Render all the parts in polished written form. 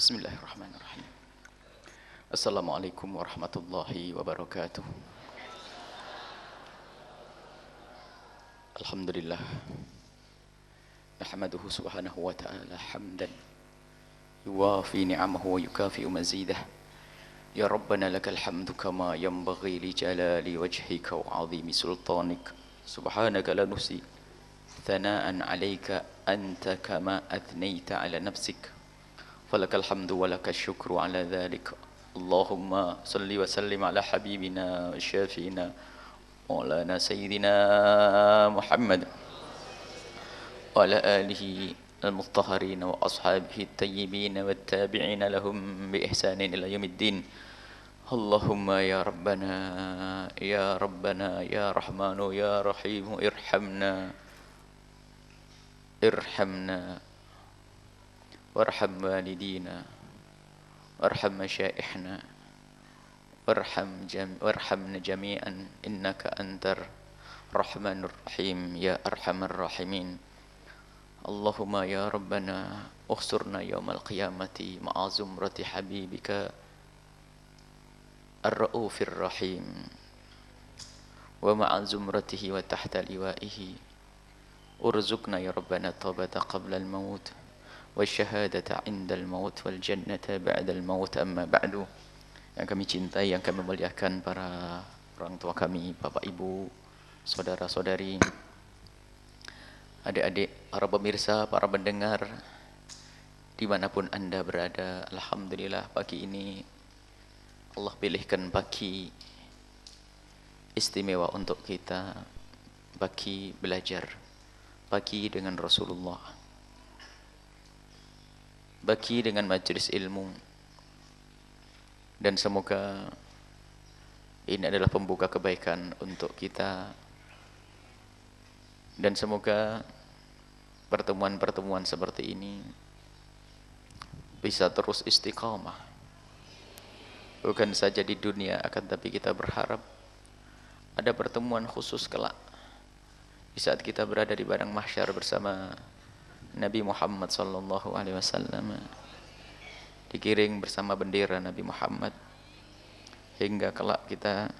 Bismillahirrahmanirrahim. Assalamualaikum warahmatullahi wabarakatuh. Alhamdulillah. Nahmaduhu subhanahu wa ta'ala hamdan yuwafi ni'amahu wa yukafi'u mazidah. Ya Rabbana lakal hamdu kama yanbaghi li jalali wajhika wa 'azimi sultanik. Subhanaka la nuhsi thana'an 'alaika anta kama athnaita 'ala nafsik. Falakal hamdu wa lakal syukru 'ala dhalik. Allahumma salli wa sallim ala habibina syafi'ina maulana sayyidina Muhammad wa ala alihi al-mutahharin wa ashabihi at-tayyibin wa at-tabi'in lahum bi ihsanin ila yaumiddin. Allahumma ya Rabbana ya Rabbana ya Rahmanu ya Rahimu irhamna warham walidina warham masyaihna warhamna jami'an innaka antar rahmanur rahim ya arhamar rahimin. Allahumma ya Rabbana ukhsurna yawmal qiyamati ma'a zumrati habibika ar-ra'ufir rahim wa ma'a zumratihi wa tahta liwa'ihi urzuqna ya Rabbana taubata qabla al-maut wa syahadata 'inda al-maut wal jannata ba'da al-maut. Amma ba'du. Yang kami cintai, yang kami muliakan para orang tua kami, bapak ibu, saudara-saudari, adik-adik, para pemirsa, para pendengar dimanapun anda berada. Alhamdulillah pagi ini Allah pilihkan pagi istimewa untuk kita, pagi belajar, pagi dengan Rasulullah, pagi dengan majelis ilmu. Dan semoga ini adalah pembuka kebaikan untuk kita. Dan semoga pertemuan-pertemuan seperti ini bisa terus istiqamah. Bukan saja di dunia, akan tapi kita berharap ada pertemuan khusus kelak di saat kita berada di padang mahsyar bersama Nabi Muhammad sallallahu alaihi wasallam, dikiring bersama bendera Nabi Muhammad hingga kelak kita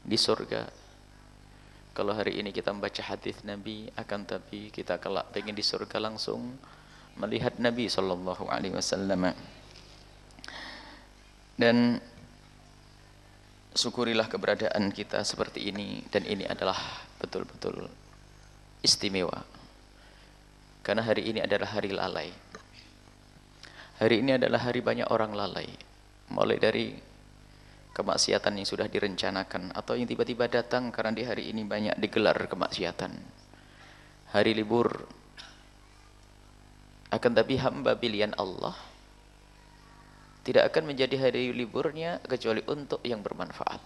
di surga. Kalau hari ini kita membaca hadis Nabi, akan tapi kita kelak ingin di surga langsung melihat Nabi sallallahu alaihi wasallam. Dan syukurilah keberadaan kita seperti ini, dan ini adalah betul-betul istimewa. Karena hari ini adalah hari lalai. Hari ini adalah hari banyak orang lalai. Mulai dari kemaksiatan yang sudah direncanakan atau yang tiba-tiba datang karena di hari ini banyak digelar kemaksiatan. Hari libur. Akan tapi hamba pilihan Allah tidak akan menjadi hari liburnya kecuali untuk yang bermanfaat.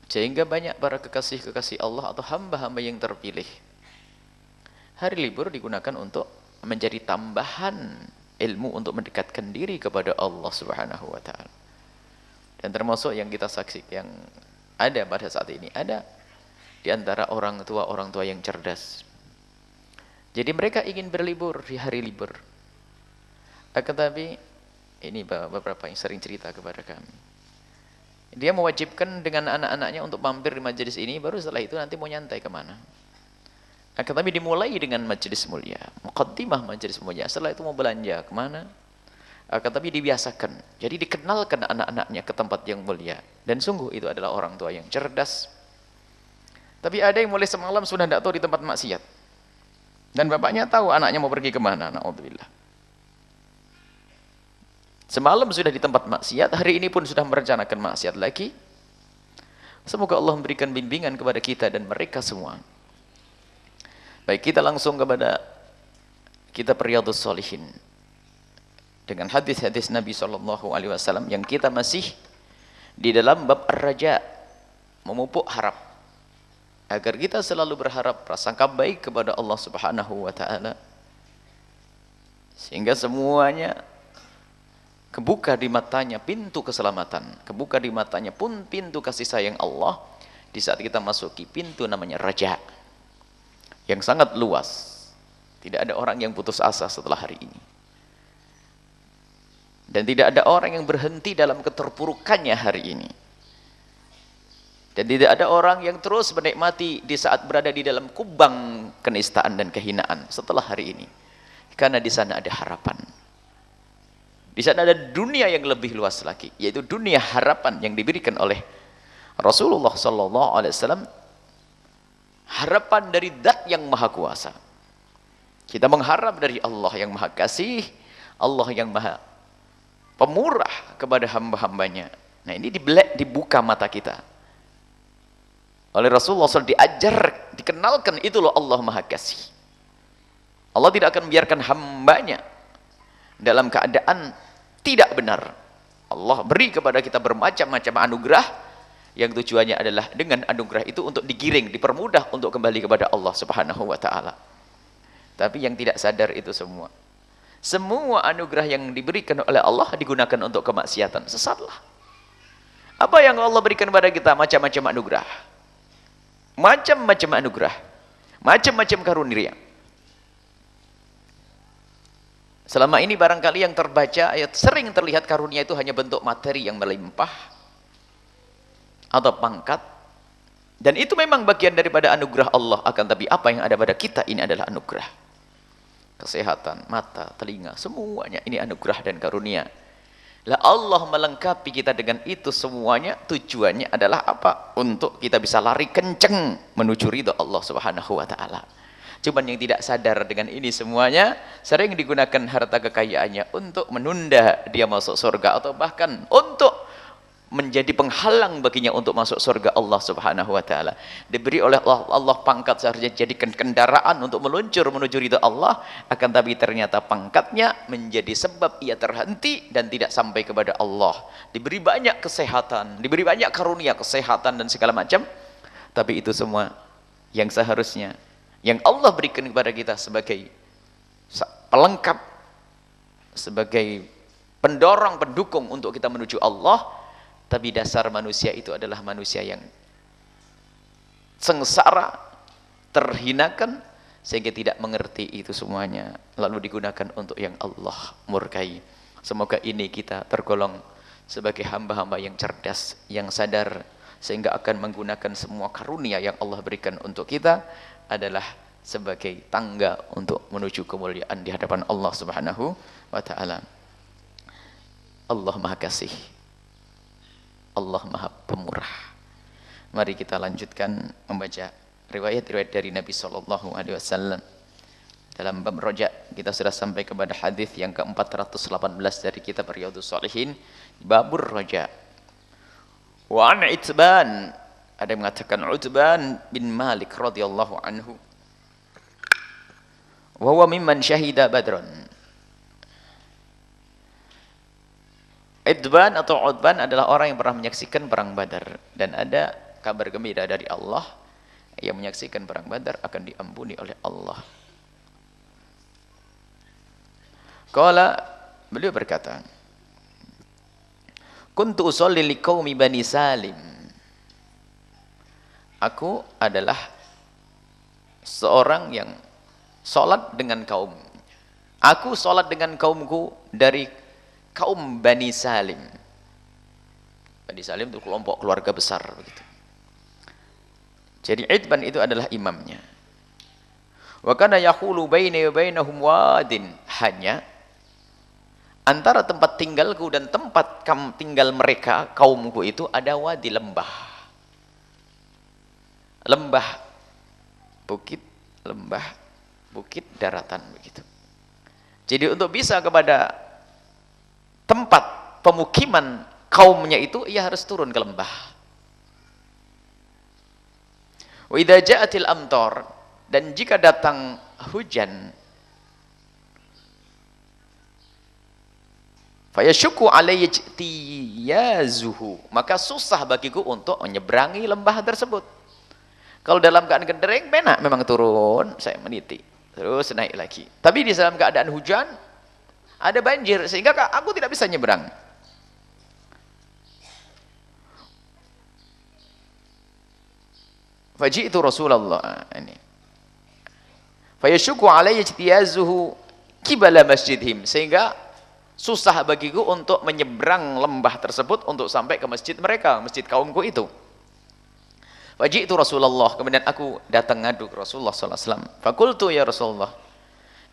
Sehingga banyak para kekasih-kekasih Allah atau hamba-hamba yang terpilih, hari libur digunakan untuk menjadi tambahan ilmu untuk mendekatkan diri kepada Allah Subhanahu wa taala. Dan termasuk yang kita saksikan yang ada pada saat ini, ada di antara orang tua yang cerdas. Jadi mereka ingin berlibur di hari libur. Akan tapi ini beberapa yang sering cerita kepada kami. Dia mewajibkan dengan anak-anaknya untuk mampir di majelis ini, baru setelah itu nanti mau nyantai kemana. Akan tapi dimulai dengan majelis mulia, muqaddimah majelis mulia. Setelah itu mau belanja kemana? Akan tapi dibiasakan. Jadi dikenalkan anak-anaknya ke tempat yang mulia. Dan sungguh itu adalah orang tua yang cerdas. Tapi ada yang mulai semalam sudah tidak tahu di tempat maksiat. Dan bapaknya tahu anaknya mau pergi kemana. Na'udzubillah. Semalam sudah di tempat maksiat, hari ini pun sudah merencanakan maksiat lagi. Semoga Allah memberikan bimbingan kepada kita dan mereka semua. Baik, kita langsung kepada kitab Riyadhus Shalihin dengan hadis-hadis Nabi sallallahu alaihi wasallam yang kita masih di dalam bab ar-raja, memupuk harap agar kita selalu berharap prasangka baik kepada Allah Subhanahu wa taala, sehingga semuanya kebuka di matanya pintu keselamatan, kebuka di matanya pun pintu kasih sayang Allah di saat kita masuki pintu namanya raja yang sangat luas. Tidak ada orang yang putus asa setelah hari ini. Dan tidak ada orang yang berhenti dalam keterpurukannya hari ini. Dan tidak ada orang yang terus menikmati di saat berada di dalam kubang kenistaan dan kehinaan setelah hari ini. Karena di sana ada harapan. Di sana ada dunia yang lebih luas lagi, yaitu dunia harapan yang diberikan oleh Rasulullah sallallahu alaihi wasallam. Harapan dari Zat yang Maha Kuasa. Kita mengharap dari Allah yang Maha Kasih, Allah yang Maha Pemurah kepada hamba-hambanya. Nah, ini dibuka mata kita oleh Rasulullah SAW, diajar, dikenalkan, itu loh Allah Maha Kasih. Allah tidak akan membiarkan hambanya dalam keadaan tidak benar. Allah beri kepada kita bermacam-macam anugerah yang tujuannya adalah dengan anugerah itu untuk digiring, dipermudah untuk kembali kepada Allah Subhanahu wa taala. Tapi yang tidak sadar itu semua anugerah yang diberikan oleh Allah digunakan untuk kemaksiatan, sesatlah. Apa yang Allah berikan kepada kita? Macam-macam anugerah. Macam-macam anugerah. Macam-macam karunia. Selama ini barangkali yang terbaca, sering terlihat karunia itu hanya bentuk materi yang melimpah atau pangkat. Dan itu memang bagian daripada anugerah Allah. Akan tapi apa yang ada pada kita ini adalah anugerah. Kesehatan, mata, telinga, semuanya ini anugerah dan karunia. Lah Allah melengkapi kita dengan itu semuanya, tujuannya adalah apa? Untuk kita bisa lari kenceng menuju ridha Allah Subhanahu wa taala. Cuman yang tidak sadar dengan ini semuanya, sering digunakan harta kekayaannya untuk menunda dia masuk surga, atau bahkan untuk menjadi penghalang baginya untuk masuk surga Allah Subhanahu wa taala. Diberi oleh Allah pangkat seharusnya jadikan kendaraan untuk meluncur menuju ridha Allah, akan tapi ternyata pangkatnya menjadi sebab ia terhenti dan tidak sampai kepada Allah. Diberi banyak kesehatan, diberi banyak karunia kesehatan dan segala macam, tapi itu semua yang seharusnya yang Allah berikan kepada kita sebagai pelengkap, sebagai pendorong, pendukung untuk kita menuju Allah. Tapi dasar manusia itu adalah manusia yang sengsara, terhinakan, sehingga tidak mengerti itu semuanya, lalu digunakan untuk yang Allah murkai. Semoga ini kita tergolong sebagai hamba-hamba yang cerdas, yang sadar, sehingga akan menggunakan semua karunia yang Allah berikan untuk kita adalah sebagai tangga untuk menuju kemuliaan di hadapan Allah Subhanahu wa taala. Allah Maha Kasih, Allah Maha Pemurah. Mari kita lanjutkan membaca riwayat-riwayat dari Nabi sallallahu alaihi wasallam. Dalam bab roja kita sudah sampai kepada hadis yang ke-418 dari kitab Riyadhus Shalihin, babur roja. Wa an Itban, ada yang mengatakan Utban bin Malik radhiyallahu anhu, wa huwa mimman syahida Badran. Itban atau Utban adalah orang yang pernah menyaksikan perang Badar, dan ada kabar gembira dari Allah, yang menyaksikan perang Badar akan diampuni oleh Allah. Qala, beliau berkata, kuntu usolli liqaumi Bani Salim. Aku adalah seorang yang salat dengan kaum. Aku salat dengan kaumku dari kaum Bani Salim. Bani Salim itu kelompok keluarga besar begitu. Jadi Itban itu adalah imamnya. Wa kana yahulu baini wa bainahum wadin, hanya antara tempat tinggalku dan tempat tinggal mereka, kaumku itu ada wadi, lembah. Lembah, bukit, lembah, bukit, daratan begitu. Jadi untuk bisa kepada tempat pemukiman kaumnya itu, ia harus turun ke lembah. Wa idza ja'atil amtar, dan jika datang hujan, fayashukku alayya ijtiyazuhu, maka susah bagiku untuk menyeberangi lembah tersebut. Kalau dalam keadaan kering, benak memang turun, saya meniti, terus naik lagi. Tapi di dalam keadaan hujan, ada banjir, sehingga aku tidak bisa nyebrang. Faji'tu Rasulullah, ini fayashukku alayya ijtiyazuhu qibala masjidhim, sehingga Susah bagiku untuk menyeberang lembah tersebut untuk sampai ke masjid mereka, masjid kaumku itu. Faji'tu Rasulullah, kemudian aku datang ngadu ke Rasulullah sallallahu alaihi wasallam. Fakultu ya Rasulullah,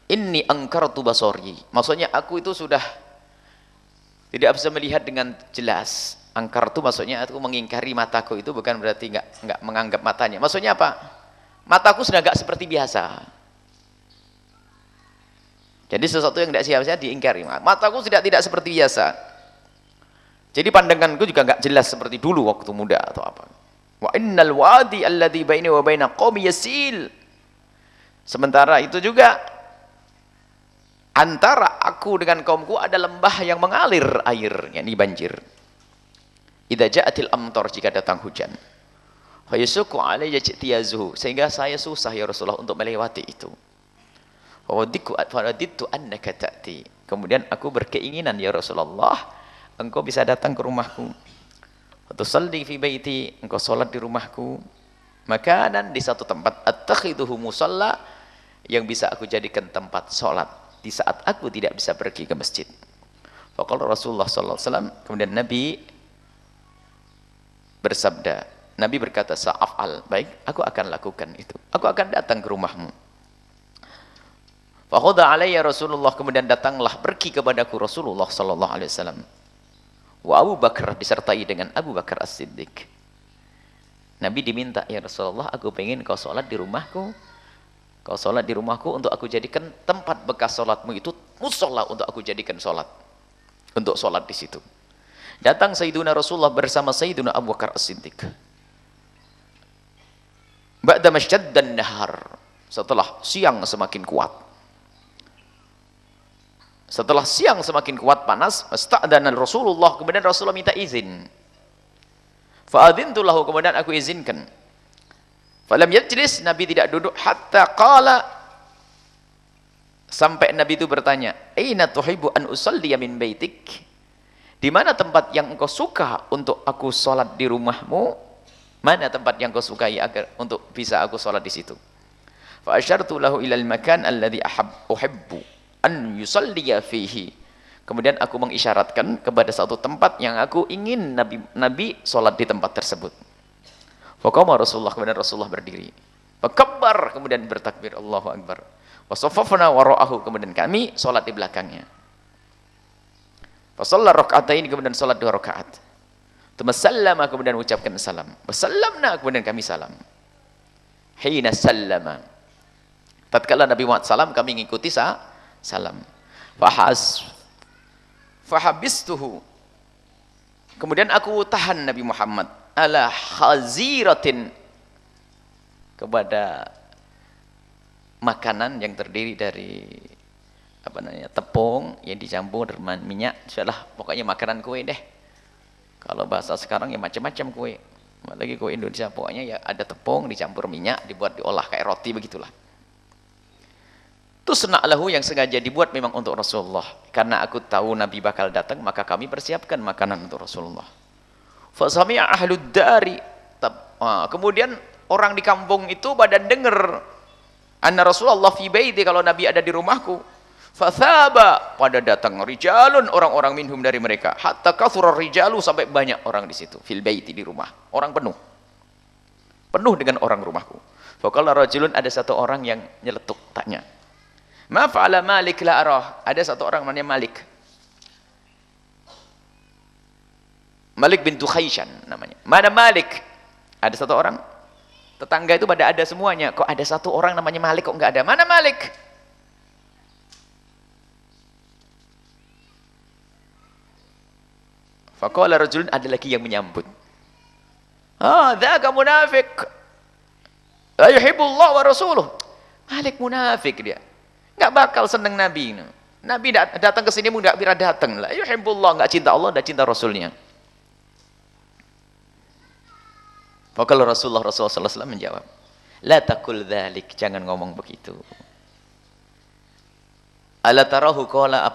inni angkartu basori. Maksudnya aku itu sudah tidak bisa melihat dengan jelas. Angkartu maksudnya aku mengingkari mataku, itu bukan berarti enggak menganggap matanya. Maksudnya apa? Mataku sudah enggak seperti biasa. Jadi sesuatu yang tidak siap-siap diingkari. Mataku tidak seperti biasa. Jadi pandanganku juga enggak jelas seperti dulu waktu muda atau apa. Wa innal wadi alladhi baini wa baina qaumi yasil. Sementara itu juga antara aku dengan kaumku ada lembah yang mengalir air, yakni banjir. Idza ja'atil amtar, jika datang hujan. Fa yasuqu alayya jtiyazuhu, sehingga saya susah ya Rasulullah untuk melewati itu. Fawadittu annaka ta'ti. Kemudian aku berkeinginan ya Rasulullah, engkau bisa datang ke rumahku. Tusalli fi baiti, engkau salat di rumahku. Makanan, di satu tempat, attakhiduhu musalla, yang bisa aku jadikan tempat salat di saat aku tidak bisa pergi ke masjid. Faqala Rasulullah sallallahu alaihi wasallam, kemudian Nabi bersabda, Nabi berkata, sa'af'al, baik, aku akan lakukan itu. Aku akan datang ke rumahmu. Fakhudha alayya Rasulullah, kemudian datanglah pergi kepadaku Rasulullah sallallahu alaihi wasallam. Wa Abu Bakar, disertai dengan Abu Bakar As-Siddiq. Nabi diminta, ya Rasulullah, aku pengen kau sholat di rumahku. Kau sholat di rumahku untuk aku jadikan tempat bekas sholatmu itu musola, untuk aku jadikan sholat. Untuk sholat di situ. Datang Sayyiduna Rasulullah bersama Sayyiduna Abu Bakar As-Siddiq. Ba'da masydaddan nahar, setelah siang semakin kuat. Setelah siang semakin kuat panas, asta'dana Rasulullah, kemudian Rasulullah minta izin. Fa'adzintu lahu, kemudian aku izinkan. Falam yajlis, Nabi tidak duduk hatta qala, sampai Nabi itu bertanya, aina tuhibbu an usalliya min baitik? Di mana tempat yang engkau suka untuk aku salat di rumahmu? Mana tempat yang engkau sukai agar untuk bisa aku salat di situ? Fa asyartu lahu ilal makan alladhi uhibbu an yusalliya fihi. Kemudian aku mengisyaratkan kepada satu tempat yang aku ingin Nabi salat di tempat tersebut. Faqama Rasulullah, kemudian Rasulullah berdiri. Fakabbar, kemudian bertakbir, Allahu Akbar. Wasaffafna wara'ahu, kemudian kami salat di belakangnya. Fasalla raka'atain, kemudian salat 2 rakaat. Sallama, kemudian ucapkan salam. Wasallamna, kemudian kami salam. Hina sallama, tatkala Nabi Muhammad salam, kami mengikuti salam. Fahabistuhu, kemudian aku tahan Nabi Muhammad ala khaziratin, kepada makanan yang terdiri dari apa namanya, tepung yang dicampur dengan minyak. Sudah, pokoknya makanan kue deh. Kalau bahasa sekarang ya macam-macam kue. Lagi kue Indonesia pokoknya ya ada tepung dicampur minyak, dibuat diolah kayak roti begitulah. Tusna' lahu, yang sengaja dibuat memang untuk Rasulullah. Karena aku tahu Nabi bakal datang, maka kami persiapkan makanan untuk Rasulullah. Fa sami'a ahlud dari, kemudian orang di kampung itu pada dengar anna Rasulullah fi baiti, kalau Nabi ada di rumahku. Fathaba, pada datang rijalun, orang-orang minhum dari mereka, hatta kathura rijalu, sampai banyak orang di situ, fil baiti, di rumah. Orang penuh dengan orang rumahku. Faqala rajulun, ada satu orang yang nyeletuk tanya, ma fa'ala Malik la arah. Ada satu orang namanya Malik bin Tukhaishan namanya. Mana Malik? Ada satu orang, tetangga itu pada ada semuanya, kok ada satu orang namanya Malik kok enggak ada? Mana Malik? Faqala rajulun, ada lagi yang menyambut, dzaka munafik, la yuhibbullah wa rasuluh. Malik munafik, dia enggak bakal seneng Nabi. Nabi datang ke sini enggak bisa datang. La yuhibbullah, enggak cinta Allah, enggak cinta Rasulnya. Faqala Rasulullah sallallahu alaihi wasallam menjawab, la taqul dzalik, jangan ngomong begitu. Ala tarahu qala,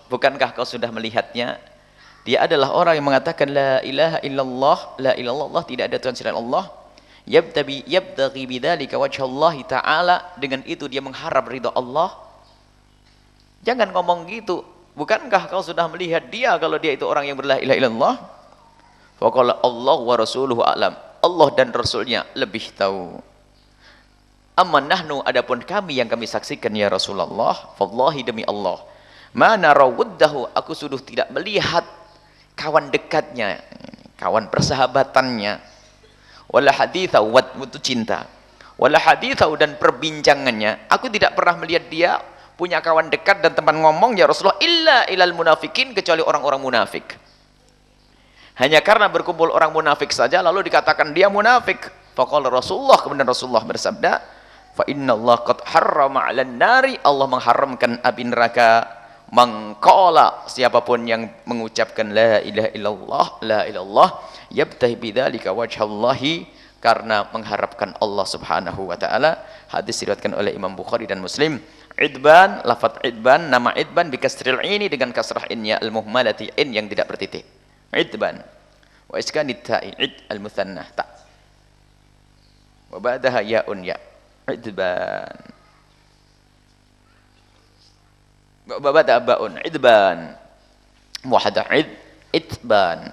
bukankah kau sudah melihatnya? Dia adalah orang yang mengatakan la ilaha illallah, la ilaha illallah, tidak ada Tuhan selain Allah. Yabtaghi bidzalika wajhallah ta'ala, dengan itu dia mengharap ridha Allah. Jangan ngomong gitu, bukankah kau sudah melihat dia kalau dia itu orang yang la ilaha illallah? Faqala Allah wa rasuluhu a'lam. Allah dan Rasulnya lebih tahu. Amma nahnu, adapun kami yang kami saksikan ya Rasulullah, wallahi demi Allah, ma nara wuddahu, aku sudah tidak melihat kawan dekatnya, kawan persahabatannya, wala haditha, wad itu cinta, wala haditha, dan perbincangannya, aku tidak pernah melihat dia punya kawan dekat dan teman ngomong ya Rasulullah illa ilal munafikin, kecuali orang-orang munafik. Hanya karena berkumpul orang munafik saja lalu dikatakan dia munafik. Faqala Rasulullah, kemudian Rasulullah bersabda, fa innallaha qad harrama 'alan nari, Allah mengharamkan api neraka, mangqala, siapapun yang mengucapkan la ilaha illallah, la ilallah, yabtahi bidzalika wajhallahi, karena mengharapkan Allah Subhanahu wa taala. Hadis diriwayatkan oleh Imam Bukhari dan Muslim. Idban, lafaz idban, nama idban bikasril ini, dengan kasrah innya al-muhmalati, in yang tidak bertitik. Idban wa iskanit ta'i, id al-mutsanna ta, wa ba'daha ya'un ya, idban wa ba'da ba'un, idban muhadah, idban.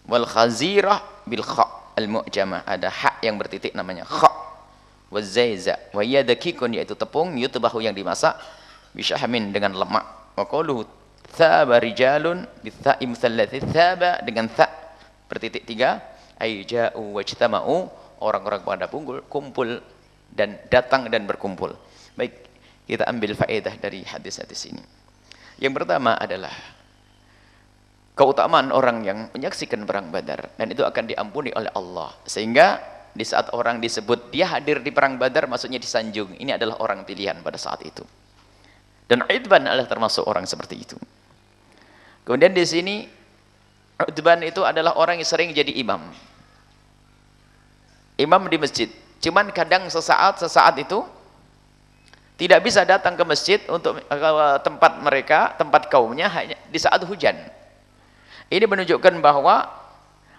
Wal khazirah bil kha al-mu'jamah, ada ha yang bertitik namanya kha. Wa zaiza wa yadakikun, yaitu tepung, yutbahu yang dimasak, bisyahmin dengan lemak. Wa qaluhu thaba rijalun bitha'i mutsallatsati, thaba dengan tha bertitik 3, ay ja'u wajtama'u, orang-orang pada kumpul dan datang dan berkumpul. Baik, kita ambil faedah dari hadis-hadis ini. Yang pertama adalah keutamaan orang yang menyaksikan perang Badar, dan itu akan diampuni oleh Allah. Sehingga di saat orang disebut dia hadir di perang Badar, maksudnya disanjung, ini adalah orang pilihan pada saat itu. Dan Idban adalah termasuk orang seperti itu. Kemudian di sini Idban itu adalah orang yang sering jadi imam. Imam di masjid. Cuman kadang sesaat itu tidak bisa datang ke masjid untuk tempat mereka, tempat kaumnya, hanya di saat hujan. Ini menunjukkan bahwa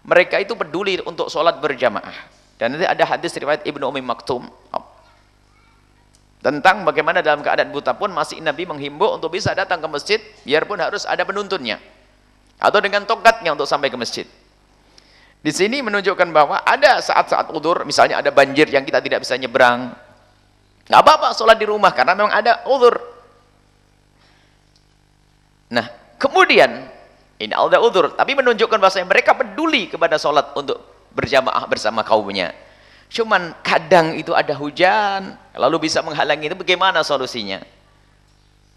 mereka itu peduli untuk sholat berjamaah. Dan nanti ada hadis riwayat Ibnu Ummi Maktum tentang bagaimana dalam keadaan buta pun masih Nabi menghimbau untuk bisa datang ke masjid, biarpun harus ada penuntunnya atau dengan tongkatnya untuk sampai ke masjid. Di sini menunjukkan bahwa ada saat-saat udzur, misalnya ada banjir yang kita tidak bisa nyebrang, nggak apa-apa sholat di rumah karena memang ada udzur. Nah, kemudian ini ada udzur, tapi menunjukkan bahwa mereka peduli kepada sholat untuk berjamaah bersama kaumnya. Cuman kadang itu ada hujan, lalu bisa menghalangi, itu bagaimana solusinya?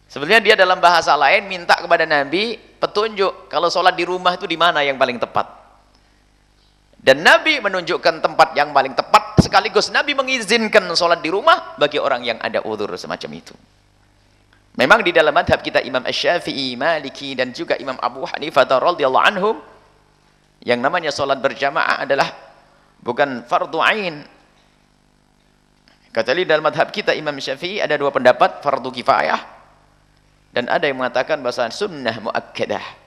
Sebenarnya dia dalam bahasa lain minta kepada Nabi petunjuk, kalau sholat di rumah itu di mana yang paling tepat. Dan Nabi menunjukkan tempat yang paling tepat, sekaligus Nabi mengizinkan sholat di rumah bagi orang yang ada udzur semacam itu. Memang di dalam madhab kita Imam Asy-Syafi'i, Maliki, dan juga Imam Abu Hanifah radhiyallahu anhum, yang namanya sholat berjamaah adalah bukan fardu ain. Kecuali dalam madhab kita Imam Syafi'i ada dua pendapat, fardu kifayah, dan ada yang mengatakan bahasa sunnah muakkadah.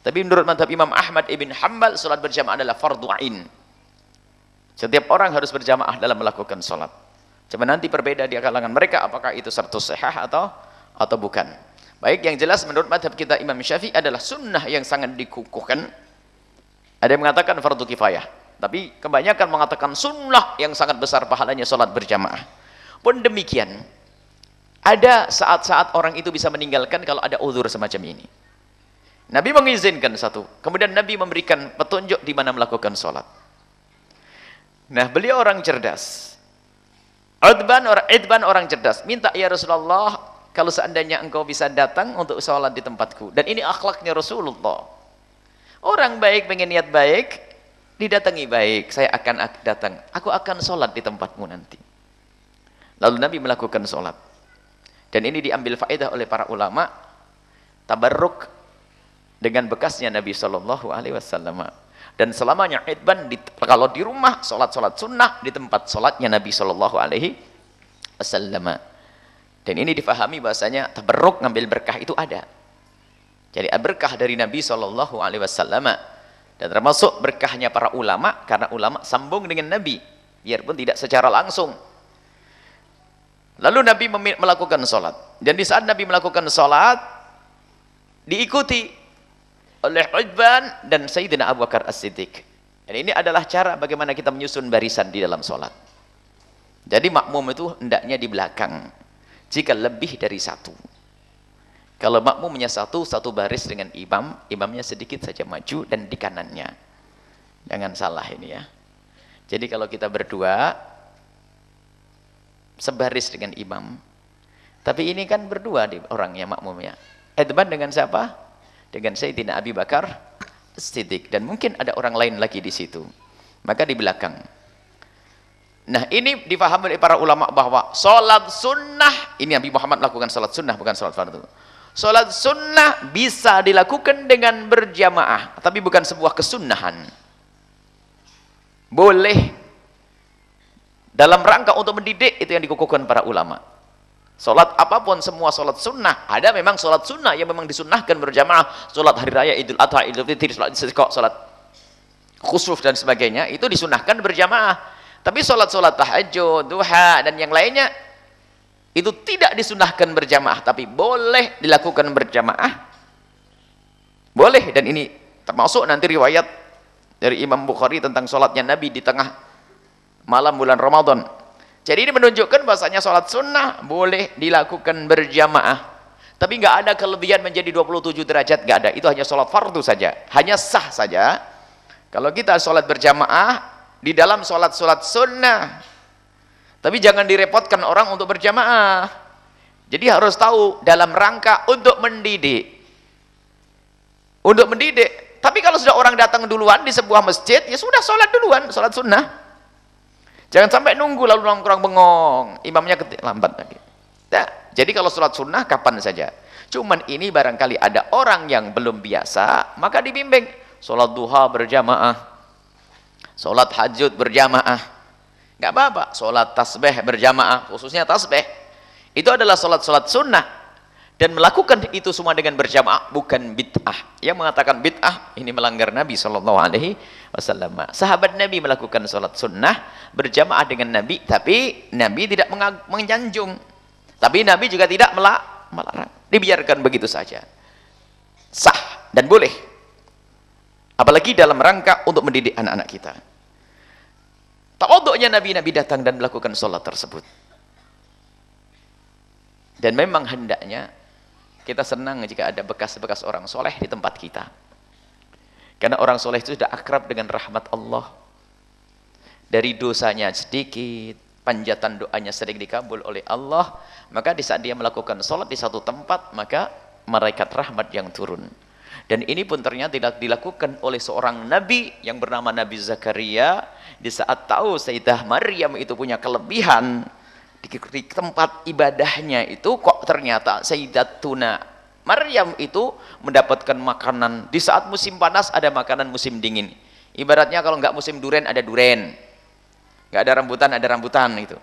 Tapi menurut madhab Imam Ahmad ibn Hanbal, sholat berjamaah adalah fardu ain. Setiap orang harus berjamaah dalam melakukan sholat. Cuma nanti berbeda di kalangan mereka apakah itu syartus sihah atau bukan. Baik, yang jelas menurut madhab kita Imam Syafi'i adalah sunnah yang sangat dikukuhkan. Ada yang mengatakan fardu kifayah, tapi kebanyakan mengatakan sunnah yang sangat besar pahalanya sholat berjamaah. Pun demikian, ada saat-saat orang itu bisa meninggalkan kalau ada uzur semacam ini. Nabi mengizinkan satu, kemudian Nabi memberikan petunjuk di mana melakukan sholat. Nah, beliau orang cerdas. Idban orang cerdas, minta ya Rasulullah, kalau seandainya engkau bisa datang untuk sholat di tempatku. Dan ini akhlaknya Rasulullah. Orang baik pengen niat baik, didatangi baik, saya akan datang, aku akan sholat di tempatmu nanti. Lalu Nabi melakukan sholat. Dan ini diambil faedah oleh para ulama, tabarruk dengan bekasnya Nabi SAW. Dan selamanya idban, kalau di rumah sholat-sholat sunnah, di tempat sholatnya Nabi SAW. Dan ini difahami bahasanya tabarruk, ngambil berkah itu ada. Jadi berkah dari Nabi SAW. Dan termasuk berkahnya para ulama, karena ulama sambung dengan Nabi, biarpun tidak secara langsung. Lalu Nabi melakukan sholat. Dan di saat Nabi melakukan sholat, diikuti oleh Uthman dan Sayyidina Abu Bakar As-Siddiq. Dan ini adalah cara bagaimana kita menyusun barisan di dalam sholat. Jadi makmum itu hendaknya di belakang jika lebih dari satu. Kalau makmumnya satu baris dengan imam, imamnya sedikit saja maju dan di kanannya. Jangan salah ini ya. Jadi kalau kita berdua sebaris dengan imam, tapi ini kan berdua di orangnya makmumnya. Uthman dengan siapa? Dengan Sayyidina Abi Bakar Siddiq, dan mungkin ada orang lain lagi di situ. Maka di belakang. Nah, ini difahami oleh para ulama bahwa sholat sunnah, ini Nabi Muhammad lakukan sholat sunnah, bukan sholat fardu. Sholat sunnah bisa dilakukan dengan berjamaah, tapi bukan sebuah kesunnahan. Boleh dalam rangka untuk mendidik, itu yang dikukuhkan para ulama. Sholat apapun, semua sholat sunnah. Ada memang sholat sunnah yang memang disunnahkan berjamaah. Sholat hari raya, Idul Adha, Idul Fitri, sholat istiqo, sholat khusuf dan sebagainya, itu disunnahkan berjamaah. Tapi sholat-sholat tahajud, duha, dan yang lainnya, itu tidak disunnahkan berjamaah, tapi boleh dilakukan berjamaah. Boleh, dan ini termasuk nanti riwayat dari Imam Bukhari tentang sholatnya Nabi di tengah malam bulan Ramadan. Jadi ini menunjukkan bahasanya sholat sunnah boleh dilakukan berjamaah, tapi nggak ada kelebihan menjadi 27 derajat, nggak ada. Itu hanya sholat fardu saja, hanya sah saja kalau kita sholat berjamaah di dalam sholat-sholat sunnah. Tapi jangan direpotkan orang untuk berjamaah. Jadi harus tahu dalam rangka untuk mendidik, untuk mendidik. Tapi kalau sudah orang datang duluan di sebuah masjid, ya sudah sholat duluan, sholat sunnah. Jangan sampai nunggu lalu nongkrong bengong, imamnya lambat lagi. Nah, jadi kalau sholat sunnah kapan saja. Cuman ini barangkali ada orang yang belum biasa, maka dibimbing. Sholat duha berjamaah, sholat hajud berjamaah, nggak apa-apa. Sholat tasbih berjamaah, khususnya tasbih, itu adalah sholat-sholat sunnah. Dan melakukan itu semua dengan berjamaah bukan bid'ah. Yang mengatakan bid'ah ini melanggar Nabi SAW. Sahabat Nabi melakukan sholat sunnah berjamaah dengan Nabi, tapi Nabi tidak menyanjung, tapi Nabi juga tidak melarang. Dibiarkan begitu saja, sah dan boleh. Apalagi dalam rangka untuk mendidik anak-anak kita. Tawaduknya Nabi datang dan melakukan sholat tersebut. Dan memang hendaknya kita senang jika ada bekas-bekas orang soleh di tempat kita. Karena orang soleh itu sudah akrab dengan rahmat Allah. Dari dosanya sedikit, panjatan doanya sering dikabul oleh Allah, maka di saat dia melakukan sholat di satu tempat, maka malaikat rahmat yang turun. Dan ini pun ternyata tidak dilakukan oleh seorang nabi yang bernama Nabi Zakaria. Di saat tahu Sayyidah Maryam itu punya kelebihan di tempat ibadahnya itu, kok ternyata Sayyidatuna Maryam itu mendapatkan makanan. Di saat musim panas ada makanan musim dingin. Ibaratnya kalau nggak musim duren ada duren, nggak ada rambutan ada rambutan. Itu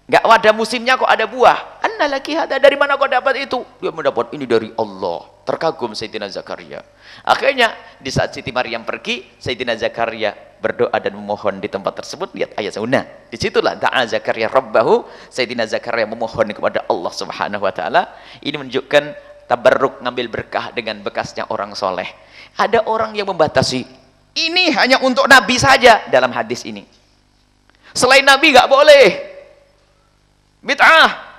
nggak ada musimnya kok ada buah. Anna laki hada, dari mana kau dapat itu? Dia mendapat ini dari Allah. Terkagum Sayyidina Zakaria. Akhirnya di saat Siti Maryam pergi, Sayyidina Zakaria berdoa dan memohon di tempat tersebut. Lihat ayat sunnah. Disitulah da'a Zakaria Rabbahu. Sayyidina Zakaria memohon kepada Allah Subhanahu Wa Taala. Ini menunjukkan tabarruk, ngambil berkah dengan bekasnya orang soleh. Ada orang yang membatasi, ini hanya untuk Nabi saja dalam hadis ini. Selain Nabi nggak boleh. Bid'ah.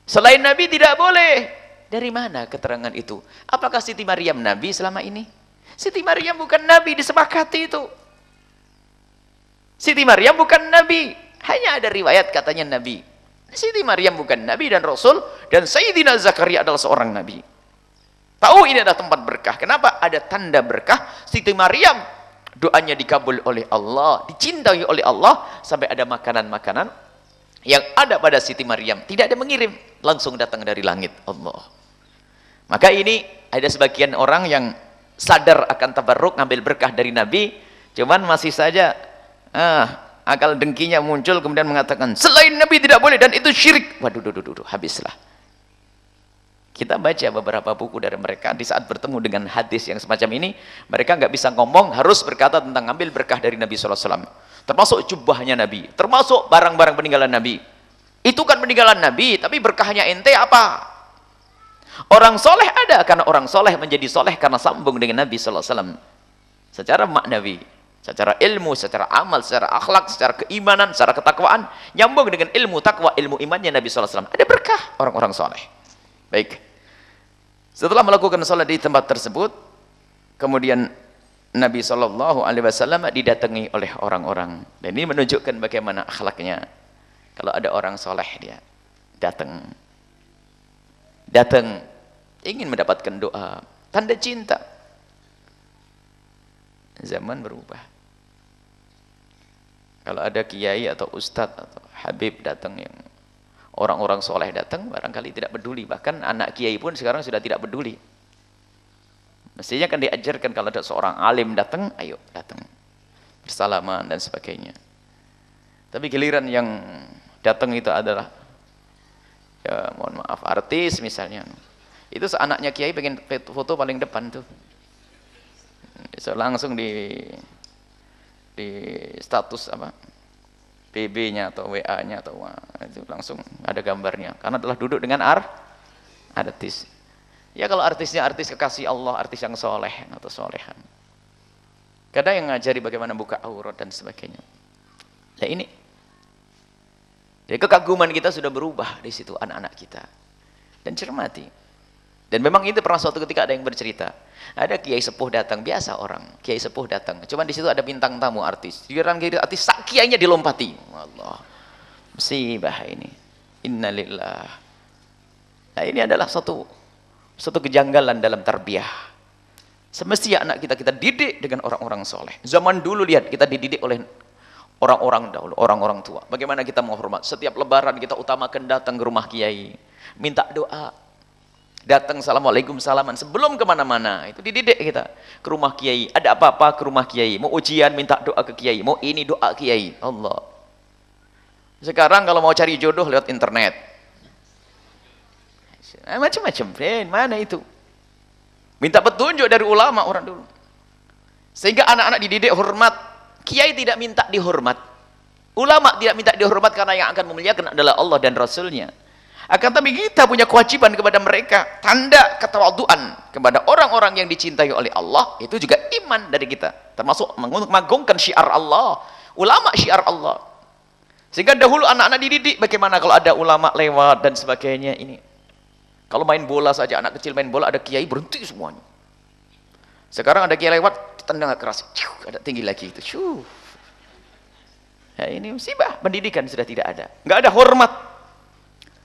Selain Nabi tidak boleh. Dari mana keterangan itu? Apakah Siti Maryam Nabi selama ini? Siti Maryam bukan Nabi, disepakati itu. Siti Maryam bukan Nabi. Hanya ada riwayat katanya Nabi. Siti Maryam bukan Nabi dan Rasul. Dan Sayyidina Zakaria adalah seorang Nabi. Tahu ini adalah tempat berkah. Kenapa? Ada tanda berkah. Siti Maryam doanya dikabul oleh Allah, dicintai oleh Allah, sampai ada makanan-makanan yang ada pada Siti Maryam tidak ada mengirim, langsung datang dari langit Allah. Maka ini ada sebagian orang yang sadar akan tabarruk ngambil berkah dari Nabi, cuman masih saja akal dengkinya muncul, kemudian mengatakan selain Nabi tidak boleh dan itu syirik. Waduh, habislah. Kita baca beberapa buku dari mereka, di saat bertemu dengan hadis yang semacam ini, mereka nggak bisa ngomong, harus berkata tentang ngambil berkah dari Nabi SAW. Termasuk jubahnya Nabi, termasuk barang-barang peninggalan Nabi. Itu kan peninggalan Nabi, tapi berkahnya ente apa? Orang soleh ada karena orang soleh menjadi soleh karena sambung dengan Nabi sallallahu alaihi wasallam. Secara maknawi, secara ilmu, secara amal, secara akhlak, secara keimanan, secara ketakwaan, nyambung dengan ilmu takwa, ilmu imannya Nabi sallallahu alaihi wasallam. Ada berkah orang-orang soleh. Baik. Setelah melakukan salat di tempat tersebut, kemudian Nabi sallallahu alaihi wasallam didatangi oleh orang-orang. Dan ini menunjukkan bagaimana akhlaknya. Kalau ada orang soleh dia datang ingin mendapatkan doa, tanda cinta. Zaman berubah. Kalau ada kiai atau ustadz atau habib datang, yang orang-orang soleh datang, barangkali tidak peduli. Bahkan anak kiai pun sekarang sudah tidak peduli. Mestinya kan diajarkan kalau ada seorang alim datang, ayo datang, bersalaman dan sebagainya. Tapi giliran yang datang itu adalah, ya mohon maaf, artis misalnya. Itu seanaknya kiai pengen foto paling depan tuh. So, langsung di status apa? PB-nya atau WA-nya atau itu langsung ada gambarnya. Karena telah duduk dengan artis. Ya kalau artisnya artis kekasih Allah, artis yang soleh atau solehan. Kadang yang ngajari bagaimana buka aurat dan sebagainya. Ya ini. Jadi kekaguman kita sudah berubah di situ, anak-anak kita. Dan cermati. Dan memang itu pernah suatu ketika ada yang bercerita. Ada kiai sepuh datang, biasa orang. Kiai sepuh datang. Cuman di situ ada bintang tamu artis. Giliran artis, sak kiainya dilompati. Allah. Musibah ini. Innalillah. Nah, ini adalah satu kejanggalan dalam tarbiyah. Semestinya anak kita didik dengan orang-orang soleh. Zaman dulu lihat, kita dididik oleh orang-orang dahulu, orang-orang tua. Bagaimana kita menghormat. Setiap lebaran kita utamakan datang ke rumah kiai. Minta doa. Datang assalamualaikum salaman sebelum kemana-mana. Itu dididik kita. Ke rumah kiai. Ada apa-apa ke rumah kiai. Mau ujian minta doa ke kiai. Mau ini doa kiai. Allah. Sekarang kalau mau cari jodoh lewat internet. Macam-macam. Mana itu? Minta petunjuk dari ulama orang dulu. Sehingga anak-anak dididik hormat. Kiai tidak minta dihormat. Ulama tidak minta dihormat karena yang akan memuliakan adalah Allah dan Rasulnya. Akan tapi kita punya kewajiban kepada mereka. Tanda ketawaduan kepada orang-orang yang dicintai oleh Allah. Itu juga iman dari kita. Termasuk mengagungkan syiar Allah. Ulama syiar Allah. Sehingga dahulu anak-anak dididik. Bagaimana kalau ada ulama lewat dan sebagainya ini. Kalau main bola saja, anak kecil main bola, ada kiai berhenti semuanya. Sekarang ada kiai lewat, tendang keras. Ada tinggi lagi itu. Ya, ini musibah. Pendidikan sudah tidak ada. Nggak ada hormat.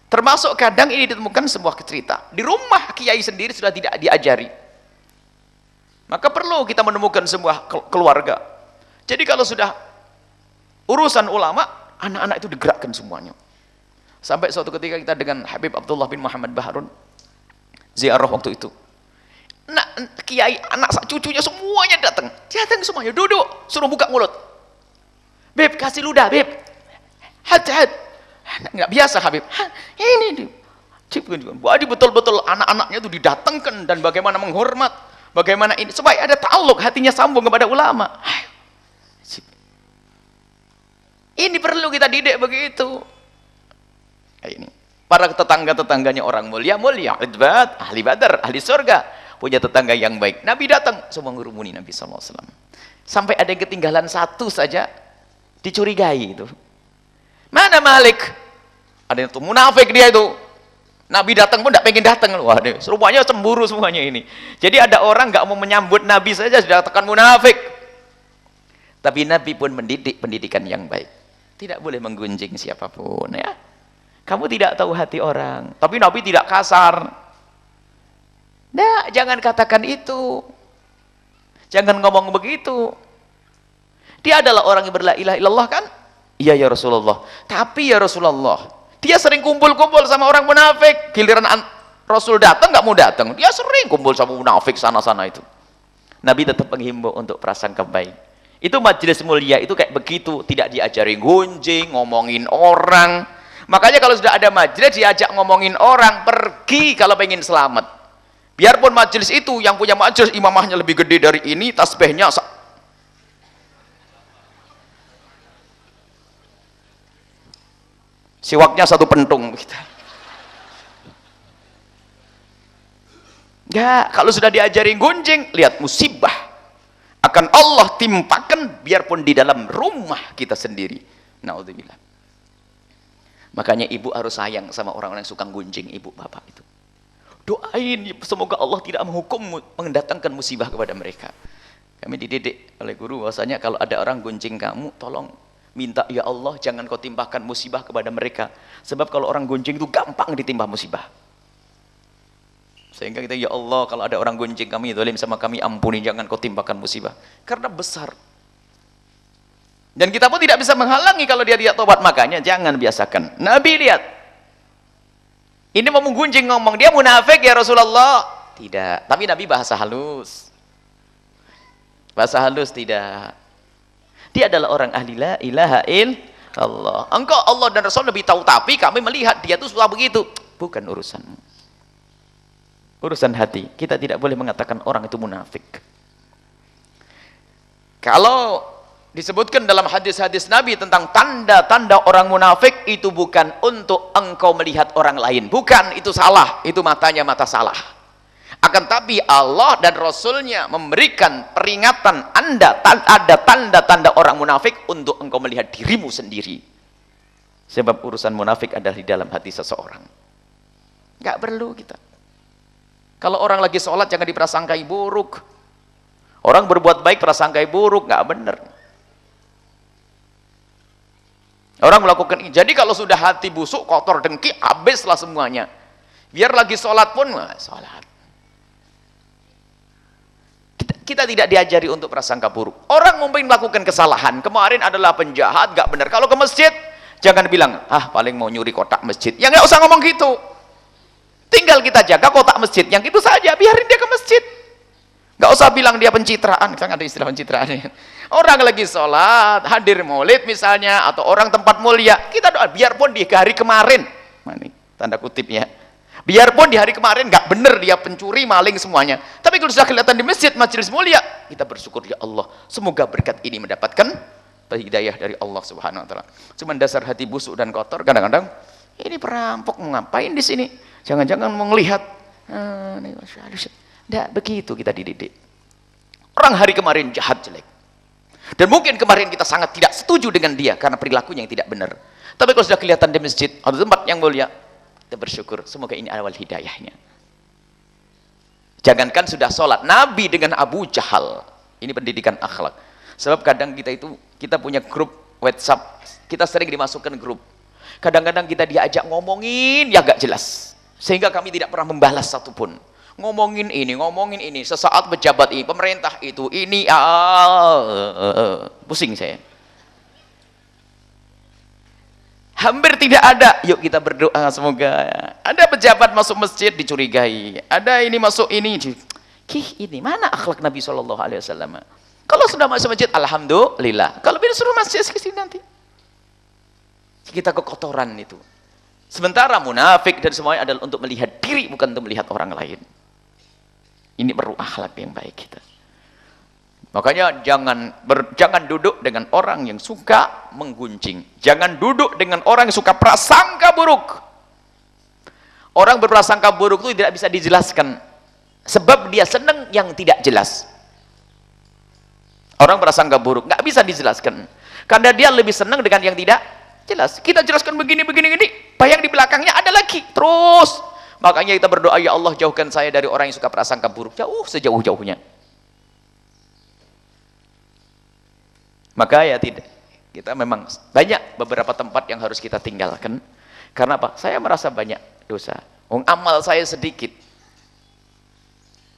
Termasuk kadang ini ditemukan sebuah cerita. Di rumah kiai sendiri sudah tidak diajari. Maka perlu kita menemukan sebuah keluarga. Jadi kalau sudah urusan ulama, anak-anak itu digerakkan semuanya. Sampai suatu ketika kita dengan Habib Abdullah bin Muhammad Baharun ziarah waktu itu. Nah, kiai, anak cucunya semuanya datang. Datang semuanya, duduk, suruh buka mulut. Beb, kasih ludah, Beb. Had. Nggak biasa Habib. Ini jadi betul-betul anak-anaknya itu didatangkan dan bagaimana menghormat, bagaimana ini supaya ada ta'alluq, hatinya sambung kepada ulama. Ini perlu kita didik begitu. Ini para tetangga-tetangganya orang mulia, idbat, ahli badar, ahli surga, punya tetangga yang baik. Nabi datang, semua ngurumuni Nabi sallallahu alaihi wasallam. Sampai ada yang ketinggalan satu saja, dicurigai itu. Mana Malik? Ada yang tuh munafik dia itu. Nabi datang pun tidak pengen datang. Wah, semuanya cemburu semuanya ini. Jadi ada orang nggak mau menyambut Nabi saja sudah tekan munafik. Tapi Nabi pun mendidik pendidikan yang baik. Tidak boleh menggunjing siapapun ya. Kamu tidak tahu hati orang. Tapi Nabi tidak kasar. Nah, jangan katakan itu. Jangan ngomong begitu. Dia adalah orang yang berla ilaha illallah kan? Iya ya Rasulullah. Tapi ya Rasulullah, dia sering kumpul-kumpul sama orang munafik. Giliran Rasul datang nggak mau datang. Dia sering kumpul sama munafik sana-sana itu. Nabi tetap menghimbau untuk prasangka baik. Itu majelis mulia itu kayak begitu, tidak diajari gunjing, ngomongin orang. Makanya kalau sudah ada majelis diajak ngomongin orang, pergi kalau pengen selamat. Biarpun majelis itu yang punya majelis imamahnya lebih gede dari ini, tasbihnya siwaknya satu pentung kita. Enggak, kalau sudah diajari gunjing, lihat musibah akan Allah timpakan biarpun di dalam rumah kita sendiri. Naudzubillah. Makanya ibu harus sayang sama orang-orang yang suka gunjing ibu bapak itu. Doain semoga Allah tidak menghukum, mendatangkan musibah kepada mereka. Kami dididik oleh guru bahwasanya kalau ada orang gunjing kamu, tolong minta ya Allah jangan kau timpakan musibah kepada mereka. Sebab kalau orang gunjing itu gampang ditimpa musibah. Sehingga kita ya Allah kalau ada orang gunjing kami zalim sama kami ampuni, jangan kau timpakan musibah. Karena besar. Dan kita pun tidak bisa menghalangi kalau dia tidak tobat, makanya jangan biasakan. Nabi lihat. Ini mau menggunjing ngomong, dia munafik ya Rasulullah. Tidak, tapi Nabi bahasa halus. Bahasa halus tidak. Dia adalah orang ahli la ilaha illallah. Engkau Allah dan Rasul lebih tahu, tapi kami melihat dia itu suka begitu. Bukan urusanmu. Urusan hati. Kita tidak boleh mengatakan orang itu munafik. Kalau disebutkan dalam hadis-hadis Nabi tentang tanda-tanda orang munafik, itu bukan untuk engkau melihat orang lain. Bukan, itu salah. Itu matanya mata salah. Akan tapi Allah dan Rasulnya memberikan peringatan Anda ada tanda-tanda orang munafik untuk engkau melihat dirimu sendiri. Sebab urusan munafik adalah di dalam hati seseorang. Nggak perlu kita. Kalau orang lagi sholat jangan diprasangkai buruk. Orang berbuat baik prasangkai buruk, nggak benar. Orang melakukan ini. Jadi kalau sudah hati busuk, kotor, dengki, habislah semuanya. Biar lagi sholat pun, sholat. Kita tidak diajari untuk prasangka buruk. Orang mungkin melakukan kesalahan. Kemarin adalah penjahat, nggak benar. Kalau ke masjid, jangan bilang, paling mau nyuri kotak masjid. Ya nggak usah ngomong gitu. Tinggal kita jaga kotak masjid, yang itu saja, biarin dia ke masjid. Nggak usah bilang dia pencitraan, kan ada istilah pencitraan. Orang lagi sholat, hadir maulid misalnya, atau orang tempat mulia, kita doa, biarpun di hari kemarin, ini tanda kutip ya, biarpun di hari kemarin nggak bener dia pencuri, maling semuanya, tapi kalau sudah kelihatan di masjid, majelis mulia, kita bersyukur ya Allah, semoga berkat ini mendapatkan hidayah dari Allah Subhanahu Wa Taala. Cuman dasar hati busuk dan kotor, kadang-kadang ini perampok ngapain di sini? Jangan-jangan mau melihat, tidak begitu kita dididik. Orang hari kemarin jahat jelek, dan mungkin kemarin kita sangat tidak setuju dengan dia karena perilakunya yang tidak benar. Tapi kalau sudah kelihatan di masjid atau tempat yang mulia, kita bersyukur. Semoga ini awal hidayahnya. Jangankan sudah sholat, Nabi dengan Abu Jahal. Ini pendidikan akhlak. Sebab kadang kita punya grup WhatsApp, kita sering dimasukkan grup. Kadang-kadang kita diajak ngomongin ya gak jelas. Sehingga kami tidak pernah membalas satupun. Ngomongin ini, sesaat pejabat ini, pemerintah itu, ini, pusing saya. Hampir tidak ada. Yuk kita berdoa semoga ada pejabat masuk masjid dicurigai, ada ini masuk ini. Ini mana akhlak Nabi SAW? Kalau sudah masuk masjid, alhamdulillah. Kalau bila suruh masjid ke sini nanti, kita kekotoran itu. Sementara munafik dan semuanya adalah untuk melihat diri, bukan untuk melihat orang lain. Ini perlu akhlak yang baik kita. Makanya jangan duduk dengan orang yang suka menggunjing. Jangan duduk dengan orang yang suka prasangka buruk. Orang berprasangka buruk itu tidak bisa dijelaskan. Sebab dia senang yang tidak jelas. Orang berprasangka buruk nggak bisa dijelaskan. Karena dia lebih senang dengan yang tidak jelas. Kita jelaskan begini. Bayang di belakangnya ada lagi. Terus. Makanya kita berdoa, ya Allah jauhkan saya dari orang yang suka prasangka buruk. Jauh sejauh-jauhnya. Maka ya tidak. Kita memang banyak beberapa tempat yang harus kita tinggalkan. Karena apa? Saya merasa banyak dosa. Amal saya sedikit.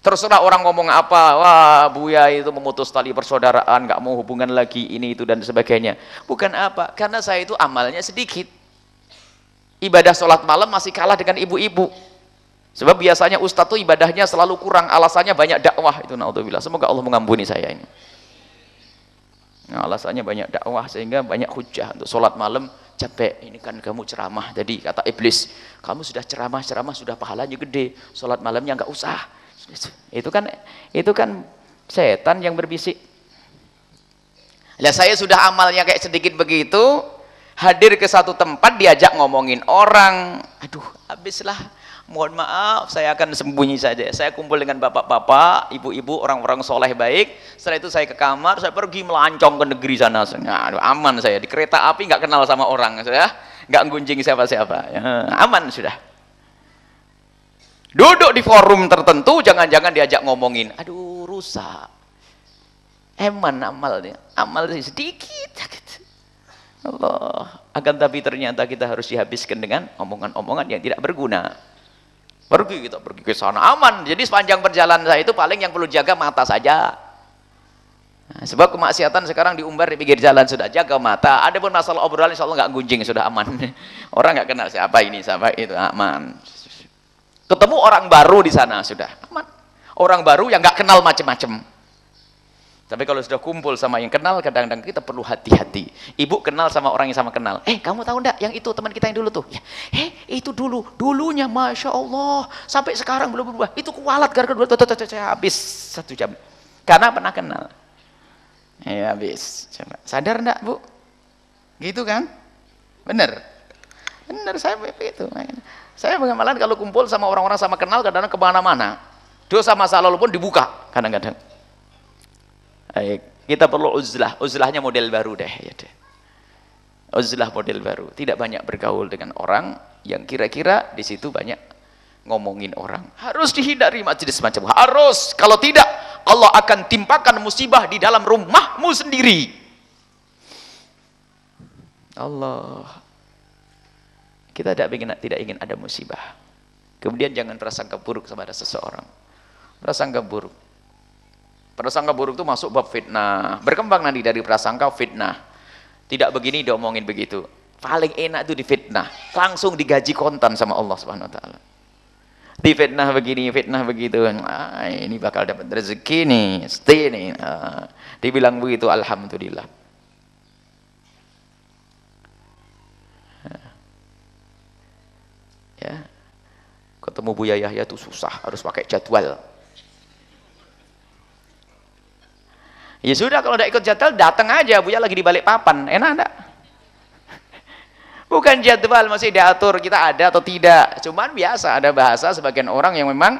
Terserah orang ngomong apa, wah Buya itu memutus tali persaudaraan, nggak mau hubungan lagi, ini itu dan sebagainya. Bukan apa, karena saya itu amalnya sedikit. Ibadah sholat malam masih kalah dengan ibu-ibu. Sebab biasanya ustadz itu ibadahnya selalu kurang, alasannya banyak dakwah. Itu naudzubillah. Semoga Allah mengampuni saya ini. Nah, alasannya banyak dakwah sehingga banyak hujah untuk sholat malam. Capek, ini kan kamu ceramah. Jadi kata iblis, kamu sudah ceramah sudah pahalanya gede, sholat malamnya nggak usah. Itu kan setan yang berbisik. Lah saya sudah amalnya kayak sedikit begitu, hadir ke satu tempat diajak ngomongin orang, aduh habislah. mohon maaf, saya akan sembunyi saja. Saya kumpul dengan bapak-bapak, ibu-ibu, orang-orang soleh baik. Setelah itu saya ke kamar, saya pergi melancong ke negeri sana. Aduh, aman saya. Di kereta api nggak kenal sama orang, sudah. Nggak gunjing siapa-siapa. Ya, aman sudah. Duduk di forum tertentu, jangan-jangan diajak ngomongin. Aduh, rusak. Eman amalnya. Amal sedikit. Allah. Akan tapi ternyata kita harus dihabiskan dengan omongan-omongan yang tidak berguna. Pergi kita pergi ke sana aman. Jadi sepanjang perjalanan saya itu paling yang perlu jaga mata saja. Nah, sebab kemaksiatan sekarang diumbar di pinggir jalan, sudah jaga mata. Ada pun masalah obrolan insya Allah nggak gunjing, sudah aman. Orang nggak kenal siapa ini siapa itu, aman. Ketemu orang baru di sana sudah aman. Orang baru yang nggak kenal macam-macam. Tapi kalau sudah kumpul sama yang kenal, kadang-kadang kita perlu hati-hati. Ibu kenal sama orang yang sama kenal. Kamu tahu enggak yang itu teman kita yang dulu tuh? Ya. Itu dulunya Masya Allah. Sampai sekarang belum berubah. Itu kualat gara-gara habis 1 jam. Karena pernah kenal. Ya habis. Coba. Sadar enggak Bu? Gitu kan? Bener. Bener, saya begitu. Saya bagaimana kalau kumpul sama orang-orang sama kenal, kadang-kadang kemana-mana. Dosa masa lalu pun dibuka kadang-kadang. Kita perlu uzlah. Uzlahnya model baru deh, ya deh. Uzlah model baru. Tidak banyak bergaul dengan orang yang kira-kira di situ banyak ngomongin orang. Harus dihindari majelis macam. Harus. Kalau tidak, Allah akan timpakan musibah di dalam rumahmu sendiri. Allah. Kita tidak ingin ada musibah. Kemudian jangan prasangka buruk kepada seseorang. Prasangka buruk. Prasangka buruk itu masuk bab fitnah. Berkembang nanti dari prasangka fitnah. Tidak begini diomongin begitu. Paling enak itu difitnah. Langsung digaji kontan sama Allah Subhanahu wa taala. Difitnah begini, fitnah begitu. Ini bakal dapat rezeki nih, stay nih. Dibilang begitu alhamdulillah. Ya. Ketemu Buya Yahya itu susah, harus pakai jadwal. Ya sudah, kalau tidak ikut jadwal datang aja, Buya lagi di balik papan, enak enggak? Bukan jadwal masih diatur kita ada atau tidak, cuman biasa ada bahasa sebagian orang yang memang